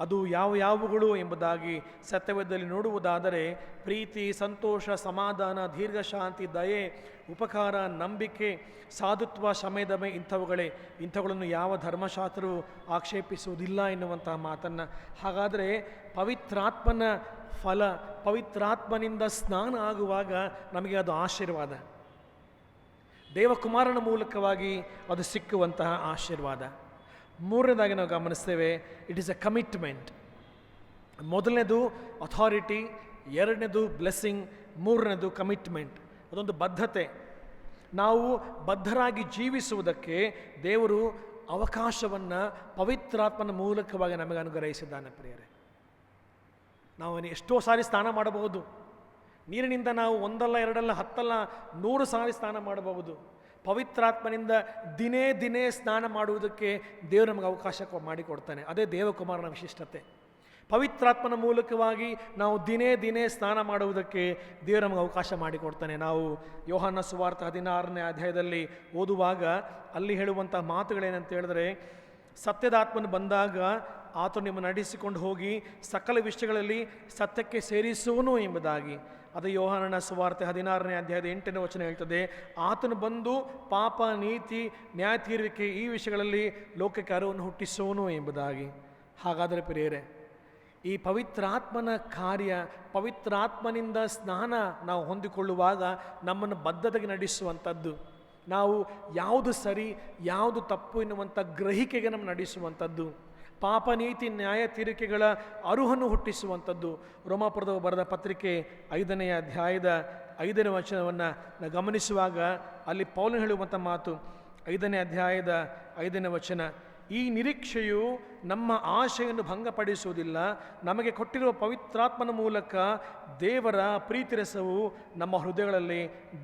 ಅದು ಯಾವುಗಳು ಎಂಬುದಾಗಿ ಸತ್ಯವೇದದಲ್ಲಿ ನೋಡುವುದಾದರೆ ಪ್ರೀತಿ, ಸಂತೋಷ, ಸಮಾಧಾನ, ದೀರ್ಘಶಾಂತಿ, ದಯೆ, ಉಪಕಾರ, ನಂಬಿಕೆ, ಸಾಧುತ್ವ, ಶಮೆದಮೆ ಇಂಥವುಗಳನ್ನು ಯಾವ ಧರ್ಮಶಾಸ್ತ್ರವು ಆಕ್ಷೇಪಿಸುವುದಿಲ್ಲ ಎನ್ನುವಂತಹ ಮಾತನ್ನು. ಹಾಗಾದರೆ ಪವಿತ್ರಾತ್ಮನ ಫಲ, ಪವಿತ್ರಾತ್ಮನಿಂದ ಸ್ನಾನ ಆಗುವಾಗ ನಮಗೆ ಅದು ಆಶೀರ್ವಾದ. ದೇವಕುಮಾರನ ಮೂಲಕವಾಗಿ ಅದು ಸಿಕ್ಕುವಂತಹ ಆಶೀರ್ವಾದ. ಮೂರನೇದಾಗಿ ನಾವು ಗಮನಿಸ್ತೇವೆ, ಇಟ್ ಈಸ್ ಎ ಕಮಿಟ್ಮೆಂಟ್. ಮೊದಲನೇದು ಅಥಾರಿಟಿ, ಎರಡನೇದು ಬ್ಲೆಸ್ಸಿಂಗ್, ಮೂರನೇದು ಕಮಿಟ್ಮೆಂಟ್. ಅದೊಂದು ಬದ್ಧತೆ. ನಾವು ಬದ್ಧರಾಗಿ ಜೀವಿಸುವುದಕ್ಕೆ ದೇವರು ಅವಕಾಶವನ್ನು ಪವಿತ್ರಾತ್ಮನ ಮೂಲಕವಾಗಿ ನಮಗೆ ಅನುಗ್ರಹಿಸಿದ್ದಾನೆ. ಪ್ರಿಯರೇ, ನಾವು ಎಷ್ಟೋ ಸಾರಿ ಸ್ನಾನ ಮಾಡಬಹುದು. ನೀರಿನಿಂದ ನಾವು 1 2 10 100 ಸಾರಿ ಸ್ನಾನ ಮಾಡಬಹುದು. ಪವಿತ್ರಾತ್ಮನಿಂದ ದಿನೇ ಸ್ನಾನ ಮಾಡುವುದಕ್ಕೆ ದೇವರು ನಮಗೆ ಅವಕಾಶ ಮಾಡಿಕೊಡ್ತಾನೆ. ಅದೇ ದೇವಕುಮಾರನ ವಿಶಿಷ್ಟತೆ. ಪವಿತ್ರಾತ್ಮನ ಮೂಲಕವಾಗಿ ನಾವು ದಿನೇ ಸ್ನಾನ ಮಾಡುವುದಕ್ಕೆ ದೇವರು ನಮಗೆ ಅವಕಾಶ ಮಾಡಿಕೊಡ್ತಾನೆ. ನಾವು ಯೋಹಾನ ಸುವಾರ್ತೆ 16ನೇ ಅಧ್ಯಾಯದಲ್ಲಿ ಓದುವಾಗ ಅಲ್ಲಿ ಹೇಳುವಂಥ ಮಾತುಗಳೇನಂತ ಹೇಳಿದ್ರೆ, ಸತ್ಯದ ಆತ್ಮನು ಬಂದಾಗ ಆತನು ನಿಮ್ಮನ್ನು ನಡೆಸಿಕೊಂಡು ಹೋಗಿ ಸಕಲ ವಿಷಯಗಳಲ್ಲಿ ಸತ್ಯಕ್ಕೆ ಸೇರಿಸುವನು ಎಂಬುದಾಗಿ. ಅದು ಯೋಹಾನನ ಸುವಾರ್ತೆ 16ನೇ ಅಧ್ಯಾಯದ 8ನೇ ವಚನ ಹೇಳ್ತದೆ. ಆತನು ಬಂದು ಪಾಪ, ನೀತಿ, ನ್ಯಾಯ ತೀರುವಿಕೆ ಈ ವಿಷಯಗಳಲ್ಲಿ ಲೋಕಕ್ಕೆ ಅರಿವನ್ನು ಹುಟ್ಟಿಸುವನು ಎಂಬುದಾಗಿ. ಹಾಗಾದರೆ ಪ್ರಿಯರೇ, ಈ ಪವಿತ್ರಾತ್ಮನ ಕಾರ್ಯ, ಪವಿತ್ರಾತ್ಮನಿಂದ ಸ್ನಾನ ನಾವು ಹೊಂದಿಕೊಳ್ಳುವಾಗ ನಮ್ಮನ್ನು ಬದ್ಧತೆಗೆ ನಡೆಸುವಂಥದ್ದು, ನಾವು ಯಾವುದು ಸರಿ ಯಾವುದು ತಪ್ಪು ಎನ್ನುವಂಥ ಗ್ರಹಿಕೆಗೆ ನಮ್ಮ ನಡೆಸುವಂಥದ್ದು, ಪಾಪ, ನೀತಿ, ನ್ಯಾಯ ತೀರಿಕೆಗಳ ಅರುಹನ್ನು ಹುಟ್ಟಿಸುವಂಥದ್ದು. ರೋಮಾಪುರದವರು ಬರೆದ ಪತ್ರಿಕೆ 5ನೇ ಅಧ್ಯಾಯದ 5ನೇ ವಚನವನ್ನು ನಾವು ಗಮನಿಸುವಾಗ ಅಲ್ಲಿ ಪೌಲನು ಹೇಳುವಂಥ ಮಾತು, 5ನೇ ಅಧ್ಯಾಯದ 5ನೇ ವಚನ, ಈ ನಿರೀಕ್ಷೆಯು ನಮ್ಮ ಆಶೆಯನ್ನು ಭಂಗಪಡಿಸುವುದಿಲ್ಲ, ನಮಗೆ ಕೊಟ್ಟಿರುವ ಪವಿತ್ರಾತ್ಮನ ಮೂಲಕ ದೇವರ ಪ್ರೀತಿರಸವು ನಮ್ಮ ಹೃದಯಗಳಲ್ಲಿ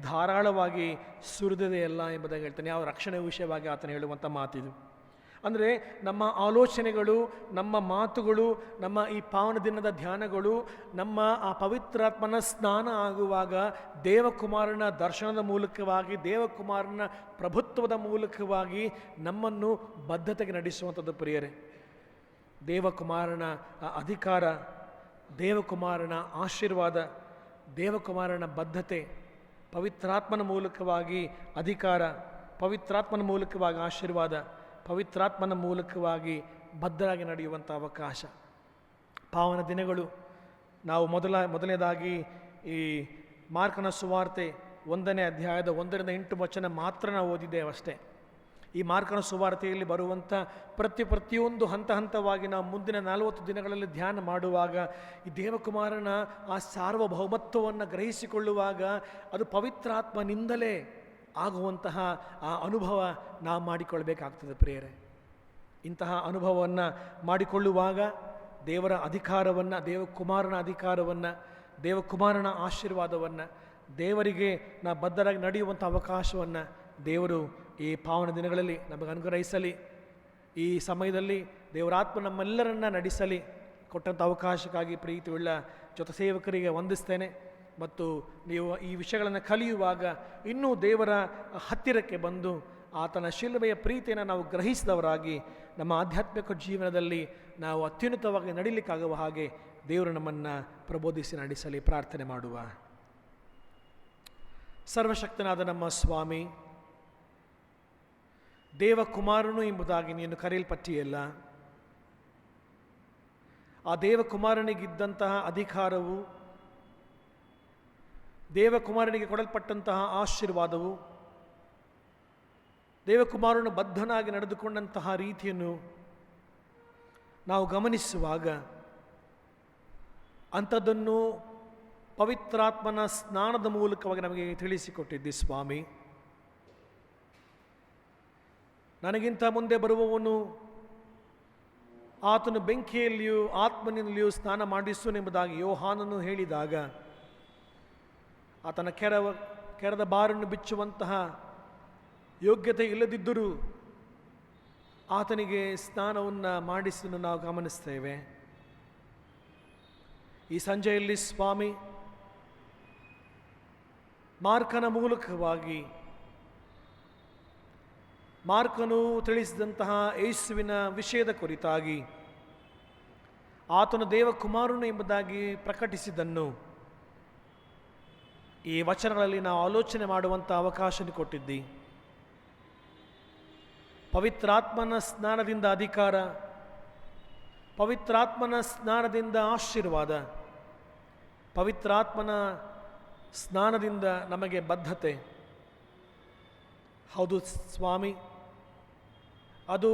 ಧಾರಾಳವಾಗಿ ಸುರಿದಿದೆಯಲ್ಲ ಎಂಬುದಾಗಿ ಹೇಳ್ತಾನೆ. ಯಾವ ರಕ್ಷಣೆ ವಿಷಯವಾಗಿ ಆತನು ಹೇಳುವಂಥ ಮಾತಿದು. ಅಂದರೆ ನಮ್ಮ ಆಲೋಚನೆಗಳು, ನಮ್ಮ ಮಾತುಗಳು, ನಮ್ಮ ಈ ಪಾವನ ದಿನದ ಧ್ಯಾನಗಳು, ನಮ್ಮ ಆ ಪವಿತ್ರಾತ್ಮನ ಸ್ನಾನ ಆಗುವಾಗ ದೇವಕುಮಾರನ ದರ್ಶನದ ಮೂಲಕವಾಗಿ, ದೇವಕುಮಾರನ ಪ್ರಭುತ್ವದ ಮೂಲಕವಾಗಿ ನಮ್ಮನ್ನು ಬದ್ಧತೆಗೆ ನಡೆಸುವಂಥದ್ದು. ಪ್ರಿಯರೇ, ದೇವಕುಮಾರನ ಅಧಿಕಾರ, ದೇವಕುಮಾರನ ಆಶೀರ್ವಾದ, ದೇವಕುಮಾರನ ಬದ್ಧತೆ, ಪವಿತ್ರಾತ್ಮನ ಮೂಲಕವಾಗಿ ಅಧಿಕಾರ, ಪವಿತ್ರಾತ್ಮನ ಮೂಲಕವಾಗಿ ಆಶೀರ್ವಾದ, ಪವಿತ್ರಾತ್ಮನ ಮೂಲಕವಾಗಿ ಬದ್ಧರಾಗಿ ನಡೆಯುವಂಥ ಅವಕಾಶ. ಪಾವನ ದಿನಗಳು ನಾವು ಮೊದಲನೇದಾಗಿ ಈ ಮಾರ್ಕನ ಸುವಾರ್ತೆ 1ನೇ ಅಧ್ಯಾಯದ 1ರಿಂದ 8 ವಚನ ಮಾತ್ರ ನಾವು ಓದಿದ್ದೇವೆ ಅಷ್ಟೇ. ಈ ಮಾರ್ಕನ ಸುವಾರ್ತೆಯಲ್ಲಿ ಬರುವಂಥ ಪ್ರತಿಯೊಂದು ಹಂತವಾಗಿ ನಾವು ಮುಂದಿನ 40 ದಿನಗಳಲ್ಲಿ ಧ್ಯಾನ ಮಾಡುವಾಗ ಈ ದೇವಕುಮಾರನ ಆ ಸಾರ್ವಭೌಮತ್ವವನ್ನು ಗ್ರಹಿಸಿಕೊಳ್ಳುವಾಗ ಅದು ಪವಿತ್ರಾತ್ಮನಿಂದಲೇ ಆಗುವಂತಹ ಆ ಅನುಭವ ನಾವು ಮಾಡಿಕೊಳ್ಬೇಕಾಗ್ತದೆ. ಪ್ರಿಯರೇ, ಇಂತಹ ಅನುಭವವನ್ನು ಮಾಡಿಕೊಳ್ಳುವಾಗ ದೇವರ ಅಧಿಕಾರವನ್ನು, ದೇವಕುಮಾರನ ಅಧಿಕಾರವನ್ನು, ದೇವಕುಮಾರನ ಆಶೀರ್ವಾದವನ್ನು, ದೇವರಿಗೆ ನಾವು ಬದ್ಧರಾಗಿ ನಡೆಯುವಂಥ ಅವಕಾಶವನ್ನು ದೇವರು ಈ ಪಾವನ ದಿನಗಳಲ್ಲಿ ನಮಗೆ ಅನುಗ್ರಹಿಸಲಿ. ಈ ಸಮಯದಲ್ಲಿ ದೇವರಾತ್ಮ ನಮ್ಮೆಲ್ಲರನ್ನ ನಡೆಸಲಿ. ಕೊಟ್ಟಂಥ ಅವಕಾಶಕ್ಕಾಗಿ ಪ್ರೀತಿಯುಳ್ಳ ಜೊತೆ ಸೇವಕರಿಗೆ ವಂದಿಸ್ತೇನೆ. ಮತ್ತು ನೀವು ಈ ವಿಷಯಗಳನ್ನು ಕಲಿಯುವಾಗ ಇನ್ನೂ ದೇವರ ಹತ್ತಿರಕ್ಕೆ ಬಂದು ಆತನ ಶಿಲುಬೆಯ ಪ್ರೀತಿಯನ್ನು ನಾವು ಗ್ರಹಿಸಿದವರಾಗಿ ನಮ್ಮ ಆಧ್ಯಾತ್ಮಿಕ ಜೀವನದಲ್ಲಿ ನಾವು ಅತ್ಯುನ್ನತವಾಗಿ ನಡೀಲಿಕ್ಕಾಗುವ ಹಾಗೆ ದೇವರು ನಮ್ಮನ್ನು ಪ್ರಬೋಧಿಸಿ ನಡೆಸಲಿ. ಪ್ರಾರ್ಥನೆ ಮಾಡುವ. ಸರ್ವಶಕ್ತನಾದ ನಮ್ಮ ಸ್ವಾಮಿ, ದೇವಕುಮಾರನು ಎಂಬುದಾಗಿ ನೀನು ಕರೆಯಲ್ಪಟ್ಟಿಯಲ್ಲ. ಆ ದೇವಕುಮಾರನಿಗಿದ್ದಂತಹ ಅಧಿಕಾರವು, ದೇವಕುಮಾರನಿಗೆ ಕೊಡಲ್ಪಟ್ಟಂತಹ ಆಶೀರ್ವಾದವು, ದೇವಕುಮಾರನು ಬದ್ಧನಾಗಿ ನಡೆದುಕೊಂಡಂತಹ ರೀತಿಯನ್ನು ನಾವು ಗಮನಿಸುವಾಗ ಅಂಥದ್ದನ್ನು ಪವಿತ್ರಾತ್ಮನ ಸ್ನಾನದ ಮೂಲಕವಾಗಿ ನಮಗೆ ತಿಳಿಸಿಕೊಟ್ಟಿದ್ದಿ ಸ್ವಾಮಿ. ನನಗಿಂತ ಮುಂದೆ ಬರುವವನು ಆತನು ಬೆಂಕಿಯಲ್ಲಿಯೂ ಆತ್ಮನಿಂದಲಿಯೂ ಸ್ನಾನ ಮಾಡಿಸುವನೆಂಬುದಾಗಿ ಯೋಹಾನನು ಹೇಳಿದಾಗ ಆತನ ಕೆರೆದ ಬಾರನ್ನು ಬಿಚ್ಚುವಂತಹ ಯೋಗ್ಯತೆ ಇಲ್ಲದಿದ್ದರೂ ಆತನಿಗೆ ಸ್ನಾನವನ್ನು ಮಾಡಿಸಲು ನಾವು ಗಮನಿಸ್ತೇವೆ. ಈ ಸಂಜೆಯಲ್ಲಿ ಸ್ವಾಮಿ, ಮಾರ್ಕನ ಮೂಲಕವಾಗಿ ಮಾರ್ಕನು ತಿಳಿಸಿದಂತಹ ಯೇಸುವಿನ ವಿಷಯದ ಕುರಿತಾಗಿ ಆತನು ದೇವಕುಮಾರನು ಎಂಬುದಾಗಿ ಪ್ರಕಟಿಸಿದ್ದನ್ನು ಈ ವಚನಗಳಲ್ಲಿ ನಾವು ಆಲೋಚನೆ ಮಾಡುವಂಥ ಅವಕಾಶ ಕೊಟ್ಟಿದ್ದಿ. ಪವಿತ್ರಾತ್ಮನ ಸ್ನಾನದಿಂದ ಅಧಿಕಾರ, ಪವಿತ್ರಾತ್ಮನ ಸ್ನಾನದಿಂದ ಆಶೀರ್ವಾದ, ಪವಿತ್ರಾತ್ಮನ ಸ್ನಾನದಿಂದ ನಮಗೆ ಬದ್ಧತೆ. ಹೌದು ಸ್ವಾಮಿ, ಅದು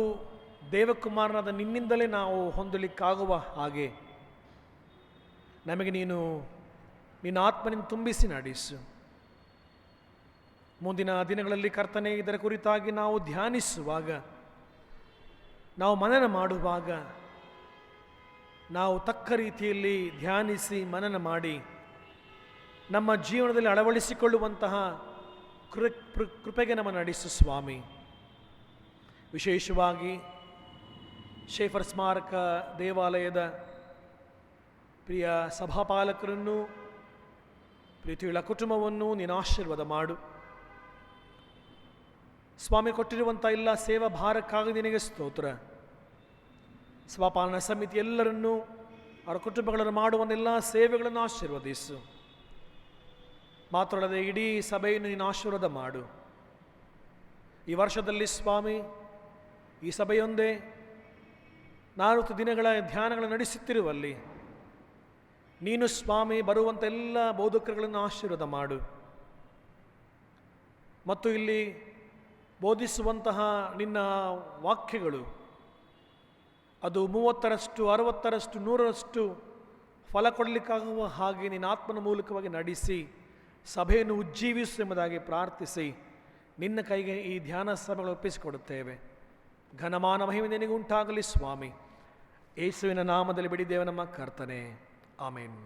ದೇವಕುಮಾರನಾದ ನಿನ್ನಿಂದಲೇ ನಾವು ಹೊಂದಲಿಕ್ಕಾಗುವ ಹಾಗೆ ನಮಗೆ ನಿನ್ನ ಆತ್ಮನಿಂದ ತುಂಬಿಸಿ ನಡೆಸು. ಮುಂದಿನ ದಿನಗಳಲ್ಲಿ ಕರ್ತನೆ ಇದರ ಕುರಿತಾಗಿ ನಾವು ಧ್ಯಾನಿಸುವಾಗ, ನಾವು ಮನನ ಮಾಡುವಾಗ, ನಾವು ತಕ್ಕ ರೀತಿಯಲ್ಲಿ ಧ್ಯಾನಿಸಿ ಮನನ ಮಾಡಿ ನಮ್ಮ ಜೀವನದಲ್ಲಿ ಅಳವಡಿಸಿಕೊಳ್ಳುವಂತಹ ಕೃಪೆಗೆ ನಮ್ಮ ನಡೆಸು ಸ್ವಾಮಿ. ವಿಶೇಷವಾಗಿ ಶೇಫರ್ ಸ್ಮಾರಕ ದೇವಾಲಯದ ಪ್ರಿಯ ಸಭಾಪಾಲಕರನ್ನು, ಪ್ರೀತಿಯುಳ್ಳ ಕುಟುಂಬವನ್ನು ನೀನು ಆಶೀರ್ವಾದ ಮಾಡು ಸ್ವಾಮಿ. ಕೊಟ್ಟಿರುವಂಥ ಎಲ್ಲ ಸೇವಾ ಭಾರಕ್ಕಾಗಿ ನಿನಗೆ ಸ್ತೋತ್ರ. ಸಭಾಪಾಲನಾ ಸಮಿತಿ ಎಲ್ಲರನ್ನೂ ಅವರ ಕುಟುಂಬಗಳನ್ನು ಮಾಡುವಂಥ ಎಲ್ಲ ಸೇವೆಗಳನ್ನು ಆಶೀರ್ವದಿಸು. ಮಾತ್ರಲ್ಲದೆ ಇಡೀ ಸಭೆಯನ್ನು ನೀನು ಆಶೀರ್ವಾದ ಮಾಡು. ಈ ವರ್ಷದಲ್ಲಿ ಸ್ವಾಮಿ, ಈ ಸಭೆಯೊಂದೇ 40 ದಿನಗಳ ಧ್ಯಾನಗಳನ್ನು ನಡೆಸುತ್ತಿರುವಲ್ಲಿ ನೀನು ಸ್ವಾಮಿ ಬರುವಂಥ ಎಲ್ಲ ಬೋಧಕರುಗಳನ್ನು ಆಶೀರ್ವಾದ ಮಾಡು. ಮತ್ತು ಇಲ್ಲಿ ಬೋಧಿಸುವಂತಹ ನಿನ್ನ ವಾಕ್ಯಗಳು ಅದು 30ರಷ್ಟು 60ರಷ್ಟು 100ರಷ್ಟು ಫಲ ಕೊಡಲಿಕ್ಕಾಗುವ ಹಾಗೆ ನಿನ್ನ ಆತ್ಮನ ಮೂಲಕವಾಗಿ ನಡೆಸಿ ಸಭೆಯನ್ನು ಉಜ್ಜೀವಿಸು ಎಂಬುದಾಗಿ ಪ್ರಾರ್ಥಿಸಿ ನಿನ್ನ ಕೈಗೆ ಈ ಧ್ಯಾನ ಸಭೆಗಳು ಒಪ್ಪಿಸಿಕೊಡುತ್ತೇವೆ. ಘನಮಾನ ಮಹಿಮೆ ನಿನಗೆ ಉಂಟಾಗಲಿ ಸ್ವಾಮಿ. ಯೇಸುವಿನ ನಾಮದಲ್ಲಿ ಬಿಡಿದ್ದೇವೆ ನಮ್ಮ ಕರ್ತನೆ, ಆಮೇನ್.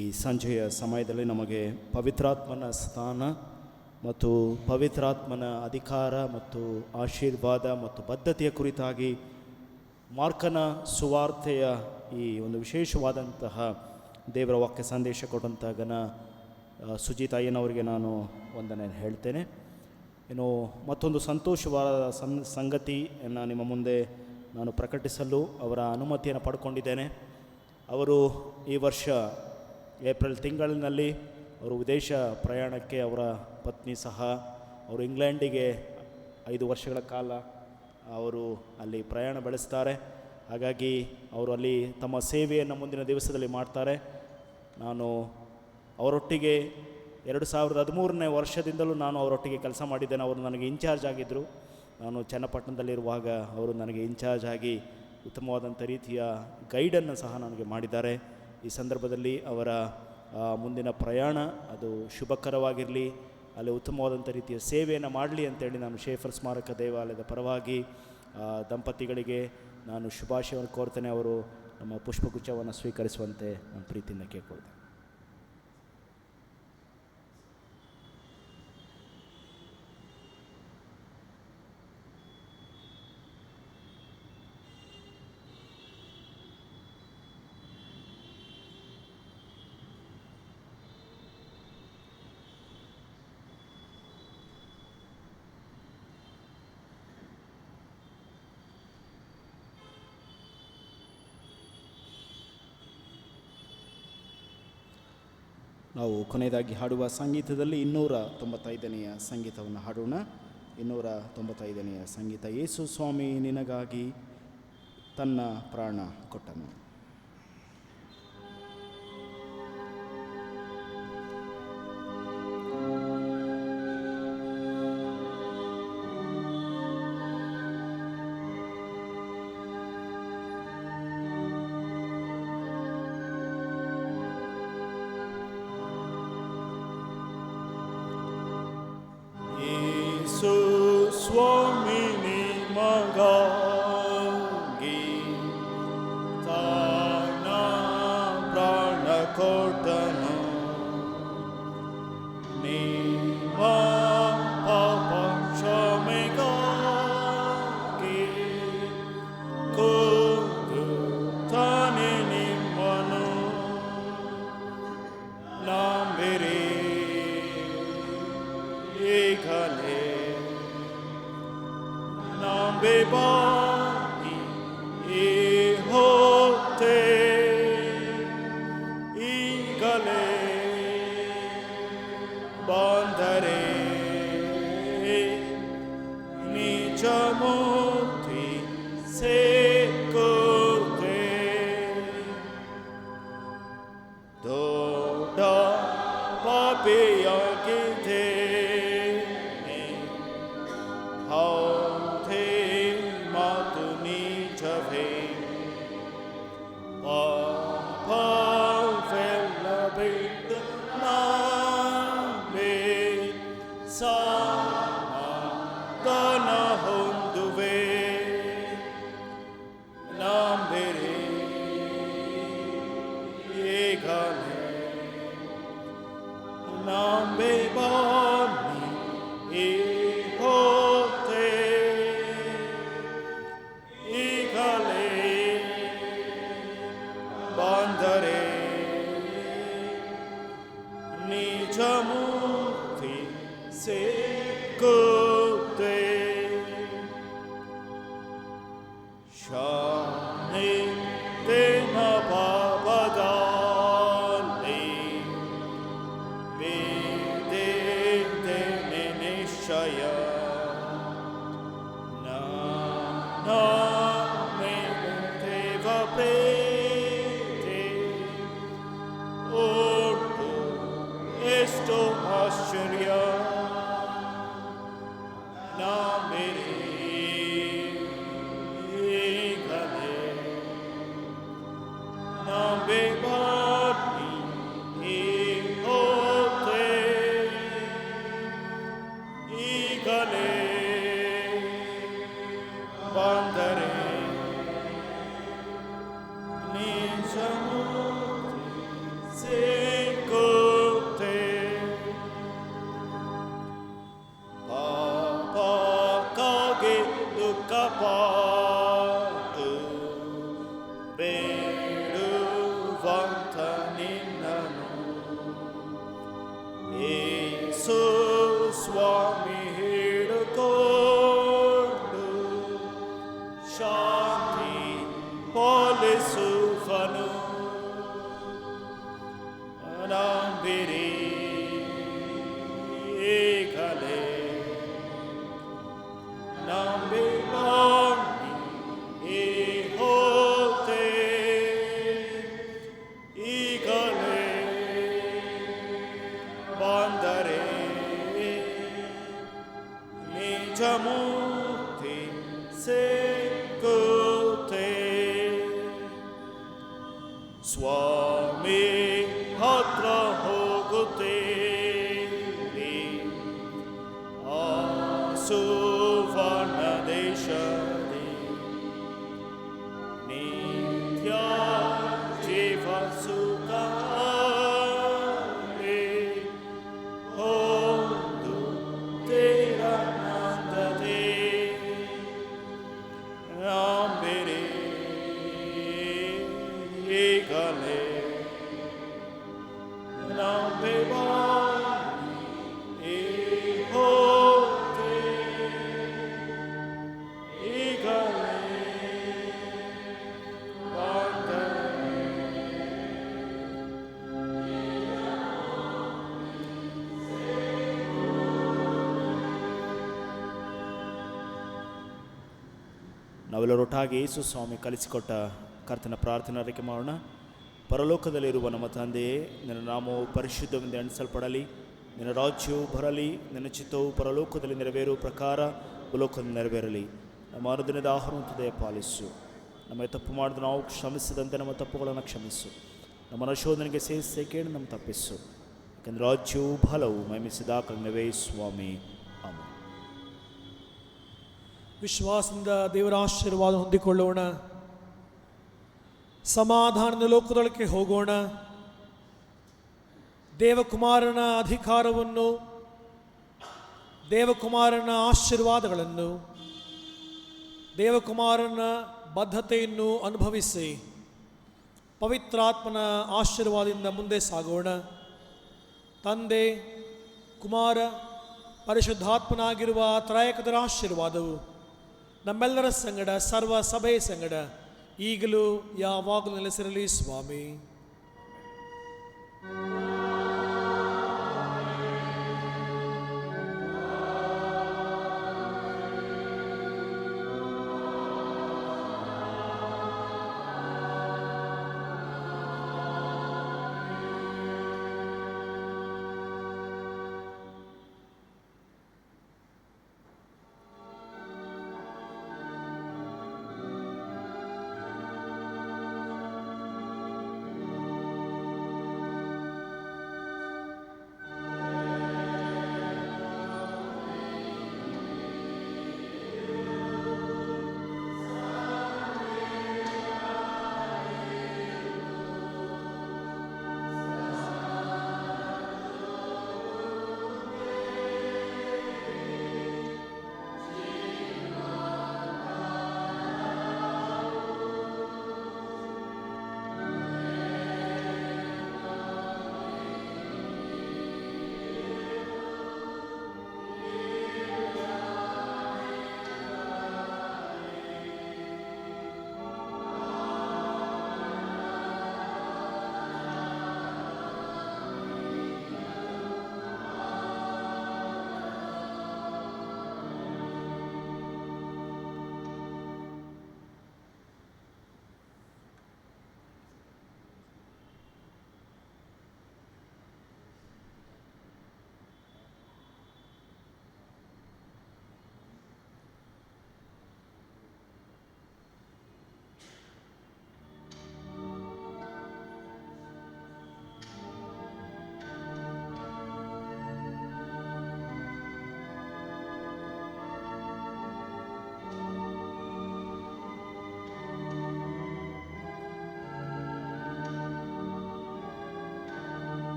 ಈ ಸಂಜೆಯ ಸಮಯದಲ್ಲಿ ನಮಗೆ ಪವಿತ್ರಾತ್ಮನ ಸ್ಥಾನ ಮತ್ತು ಪವಿತ್ರಾತ್ಮನ ಅಧಿಕಾರ ಮತ್ತು ಆಶೀರ್ವಾದ ಮತ್ತು ಬದ್ಧತೆಯ ಕುರಿತಾಗಿ ಮಾರ್ಕನ ಸುವಾರ್ತೆಯ ಈ ಒಂದು ವಿಶೇಷವಾದಂತಹ ದೇವರ ವಾಕ್ಯ ಸಂದೇಶ ಕೊಟ್ಟಂಥ ಸುಜಿತ್ ಅಯ್ಯನವರಿಗೆ ನಾನು ವಂದನೆ ಹೇಳ್ತೇನೆ. ಇನ್ನು ಮತ್ತೊಂದು ಸಂತೋಷವಾದ ಸಂಗತಿಯನ್ನು ನಿಮ್ಮ ಮುಂದೆ ನಾನು ಪ್ರಕಟಿಸಲು ಅವರ ಅನುಮತಿಯನ್ನು ಪಡ್ಕೊಂಡಿದ್ದೇನೆ. ಅವರು ಈ ವರ್ಷ ಏಪ್ರಿಲ್ ತಿಂಗಳಿನಲ್ಲಿ ಅವರು ವಿದೇಶ ಪ್ರಯಾಣಕ್ಕೆ ಅವರ ಪತ್ನಿ ಸಹ ಅವರು ಇಂಗ್ಲೆಂಡಿಗೆ 5 ವರ್ಷಗಳ ಕಾಲ ಅವರು ಅಲ್ಲಿ ಪ್ರಯಾಣ ಬೆಳೆಸ್ತಾರೆ. ಹಾಗಾಗಿ ಅವರು ಅಲ್ಲಿ ತಮ್ಮ ಸೇವೆಯನ್ನು ಮುಂದಿನ ದಿವಸದಲ್ಲಿ ಮಾಡ್ತಾರೆ. ನಾನು ಅವರೊಟ್ಟಿಗೆ 2013ನೇ ವರ್ಷದಿಂದಲೂ ನಾನು ಅವರೊಟ್ಟಿಗೆ ಕೆಲಸ ಮಾಡಿದ್ದೇನೆ. ಅವರು ನನಗೆ ಇನ್ಚಾರ್ಜ್ ಆಗಿದ್ದರು. ನಾನು ಚನ್ನಪಟ್ಟಣದಲ್ಲಿರುವಾಗ ಅವರು ನನಗೆ ಇನ್ಚಾರ್ಜ್ ಆಗಿ ಉತ್ತಮವಾದಂಥ ರೀತಿಯ ಗೈಡನ್ನು ಸಹ ನನಗೆ ಮಾಡಿದ್ದಾರೆ. ಈ ಸಂದರ್ಭದಲ್ಲಿ ಅವರ ಮುಂದಿನ ಪ್ರಯಾಣ ಅದು ಶುಭಕರವಾಗಿರಲಿ, ಅಲ್ಲಿ ಉತ್ತಮವಾದಂಥ ರೀತಿಯ ಸೇವೆಯನ್ನು ಮಾಡಲಿ ಅಂತೇಳಿ ನಾನು ಶೇಫರ್ ಸ್ಮಾರಕ ದೇವಾಲಯದ ಪರವಾಗಿ ದಂಪತಿಗಳಿಗೆ ನಾನು ಶುಭಾಶಯವನ್ನು ಕೋರ್ತೇನೆ. ಅವರು ನಮ್ಮ ಪುಷ್ಪಗುಚ್ಛವನ್ನು ಸ್ವೀಕರಿಸುವಂತೆ ನಾನು ಪ್ರೀತಿಯಿಂದ ಕೇಳ್ಕೊಳ್ತೇನೆ. ನಾವು ಕೊನೆಯದಾಗಿ ಹಾಡುವ ಸಂಗೀತದಲ್ಲಿ 295ನೆಯ ಸಂಗೀತವನ್ನು ಹಾಡೋಣ. 295ನೆಯ ಸಂಗೀತ. ಯೇಸು ಸ್ವಾಮಿ ನಿನಗಾಗಿ ತನ್ನ ಪ್ರಾಣ ಕೊಟ್ಟನು. ಸ್ವಾಮಿ ನಿಮಗಾಗಿ ತನ್ನ ಪ್ರಾಣ ಕೊಟ್ಟನು. ನಿಮ್ಮ ಪಾಪ ಕ್ಷಮೆಗಾಗಿ ಕೊಂದು ತಾನೆ ನಿಮ್ಮನು ನಂಬಿರಿ ಈಗಲೇ ನಂಬಿಬಾಗಿ ಈ ಹೊತ್ತೆ ಈಗಲೇ ಬಂದರೆ ನಿಜ ಮುಕ್ತಿ ಸಿಕ್ಕುತ್ತೆ. ದೊಡ್ಡ ಪಾಪಿಯಾಗಿದೆ ಹೌದೇ ಮಾತು ನಿಜವೇ. ಪಾಪವೆಲ್ಲ ಬಿಟ್ಟು ನಂಬಿ ಸಮಾಧಾನ ಹೊಂದುವೆ. ನಂಬಿರಿ ಈಗಲೇ ನಂಬಿ ಬನ್ನಿ ಈ ಹೊತ್ತೆ ಈಗಲೇ ಬಂದರೆ ನಿಜ ಮುಕ್ತಿ ಸಿಕ್ಕುತ್ತೆ. ಶಾಂತಿನ ಪಾಪದಲ್ಲಿ ಬಿದ್ದಿದ್ದೇನೆ ನಿಶ್ಚಯ. ನನ್ನ ಮೇಲೆ ದೇವ ಪ್ರೀತಿ ಉಂಟು, ಎಷ್ಟು ಆಶ್ಚರ್ಯ. ಮುಕ್ತಿ ಸಿಕ್ಕುತ್ತೆ. ಸ್ವಾಮಿ ಹತ್ರ ಹೋಗುತ್ತೇನೆ, ಆ ಸುವರ್ಣ ದೇಶದಲ್ಲಿ ನಿತ್ಯ ಜೀವ ಸುಖ ಹೊಂದುತ್ತೀರನಂದದೆ. ನಂಬಿರಿ ಈಗಲೇ, ನಂಬಿವ ನಾವೆಲ್ಲರೊಟ್ಟಾಗಿ ಯೇಸು ಸ್ವಾಮಿ ಕಲಿಸಿಕೊಟ್ಟ ಕರ್ತನ ಪ್ರಾರ್ಥನೆ ಅರಿಕೆ ಮಾಡೋಣ. ಪರಲೋಕದಲ್ಲಿರುವ ನಮ್ಮ ತಂದೆಯೇ, ನಿನ್ನ ನಾಮವು ಪರಿಶುದ್ಧವೆಂದು ಎಣಿಸಲ್ಪಡಲಿ, ನಿನ್ನ ರಾಜ್ಯವು ಬರಲಿ, ನಿನ್ನ ಚಿತ್ತವು ಪರಲೋಕದಲ್ಲಿ ನೆರವೇರುವ ಪ್ರಕಾರ ಭೂಲೋಕದಲ್ಲಿ ನೆರವೇರಲಿ. ನಮ್ಮ ಅನುದಿನದ ಆಹಾರವನ್ನು ದಯಪಾಲಿಸು. ನಮಗೆ ತಪ್ಪು ಮಾಡಿದ ನಾವು ಕ್ಷಮಿಸದಂತೆ ನಮ್ಮ ತಪ್ಪುಗಳನ್ನು ಕ್ಷಮಿಸು. ನಮ್ಮನ್ನು ಶೋಧನೆಗೆ ಸೇರಿಸಿ ಕೇಳಿ ನಮ್ಮ ತಪ್ಪಿಸು. ಯಾಕೆಂದರೆ ರಾಜ್ಯವು ಬಲವು ಮಹಿಮಿಸಿದ ಕರುಣವೇ ಸ್ವಾಮಿ. ಆಮೆನ್. ವಿಶ್ವಾಸದಿಂದ ದೇವರ ಆಶೀರ್ವಾದ ಹೊಂದಿಕೊಳ್ಳೋಣ. ಸಮಾಧಾನದ ಲೋಕದೊಳಕ್ಕೆ ಹೋಗೋಣ. ದೇವಕುಮಾರನ ಅಧಿಕಾರವನ್ನು, ದೇವಕುಮಾರನ ಆಶೀರ್ವಾದಗಳನ್ನು, ದೇವಕುಮಾರನ ಬದ್ಧತೆಯನ್ನು ಅನುಭವಿಸಿ ಪವಿತ್ರಾತ್ಮನ ಆಶೀರ್ವಾದದಿಂದ ಮುಂದೆ ಸಾಗೋಣ. ತಂದೆ, ಕುಮಾರ, ಪರಿಶುದ್ಧಾತ್ಮನಾಗಿರುವ ತ್ರಯಕದರ ಆಶೀರ್ವಾದವು ನಮ್ಮೆಲ್ಲರ ಸಂಗಡ, ಸರ್ವ ಸಭೆಯ ಸಂಗಡ ಈಗಲೂ ಯಾವಾಗಲೂ ನೆಲೆಸಿರಲಿ ಸ್ವಾಮಿ.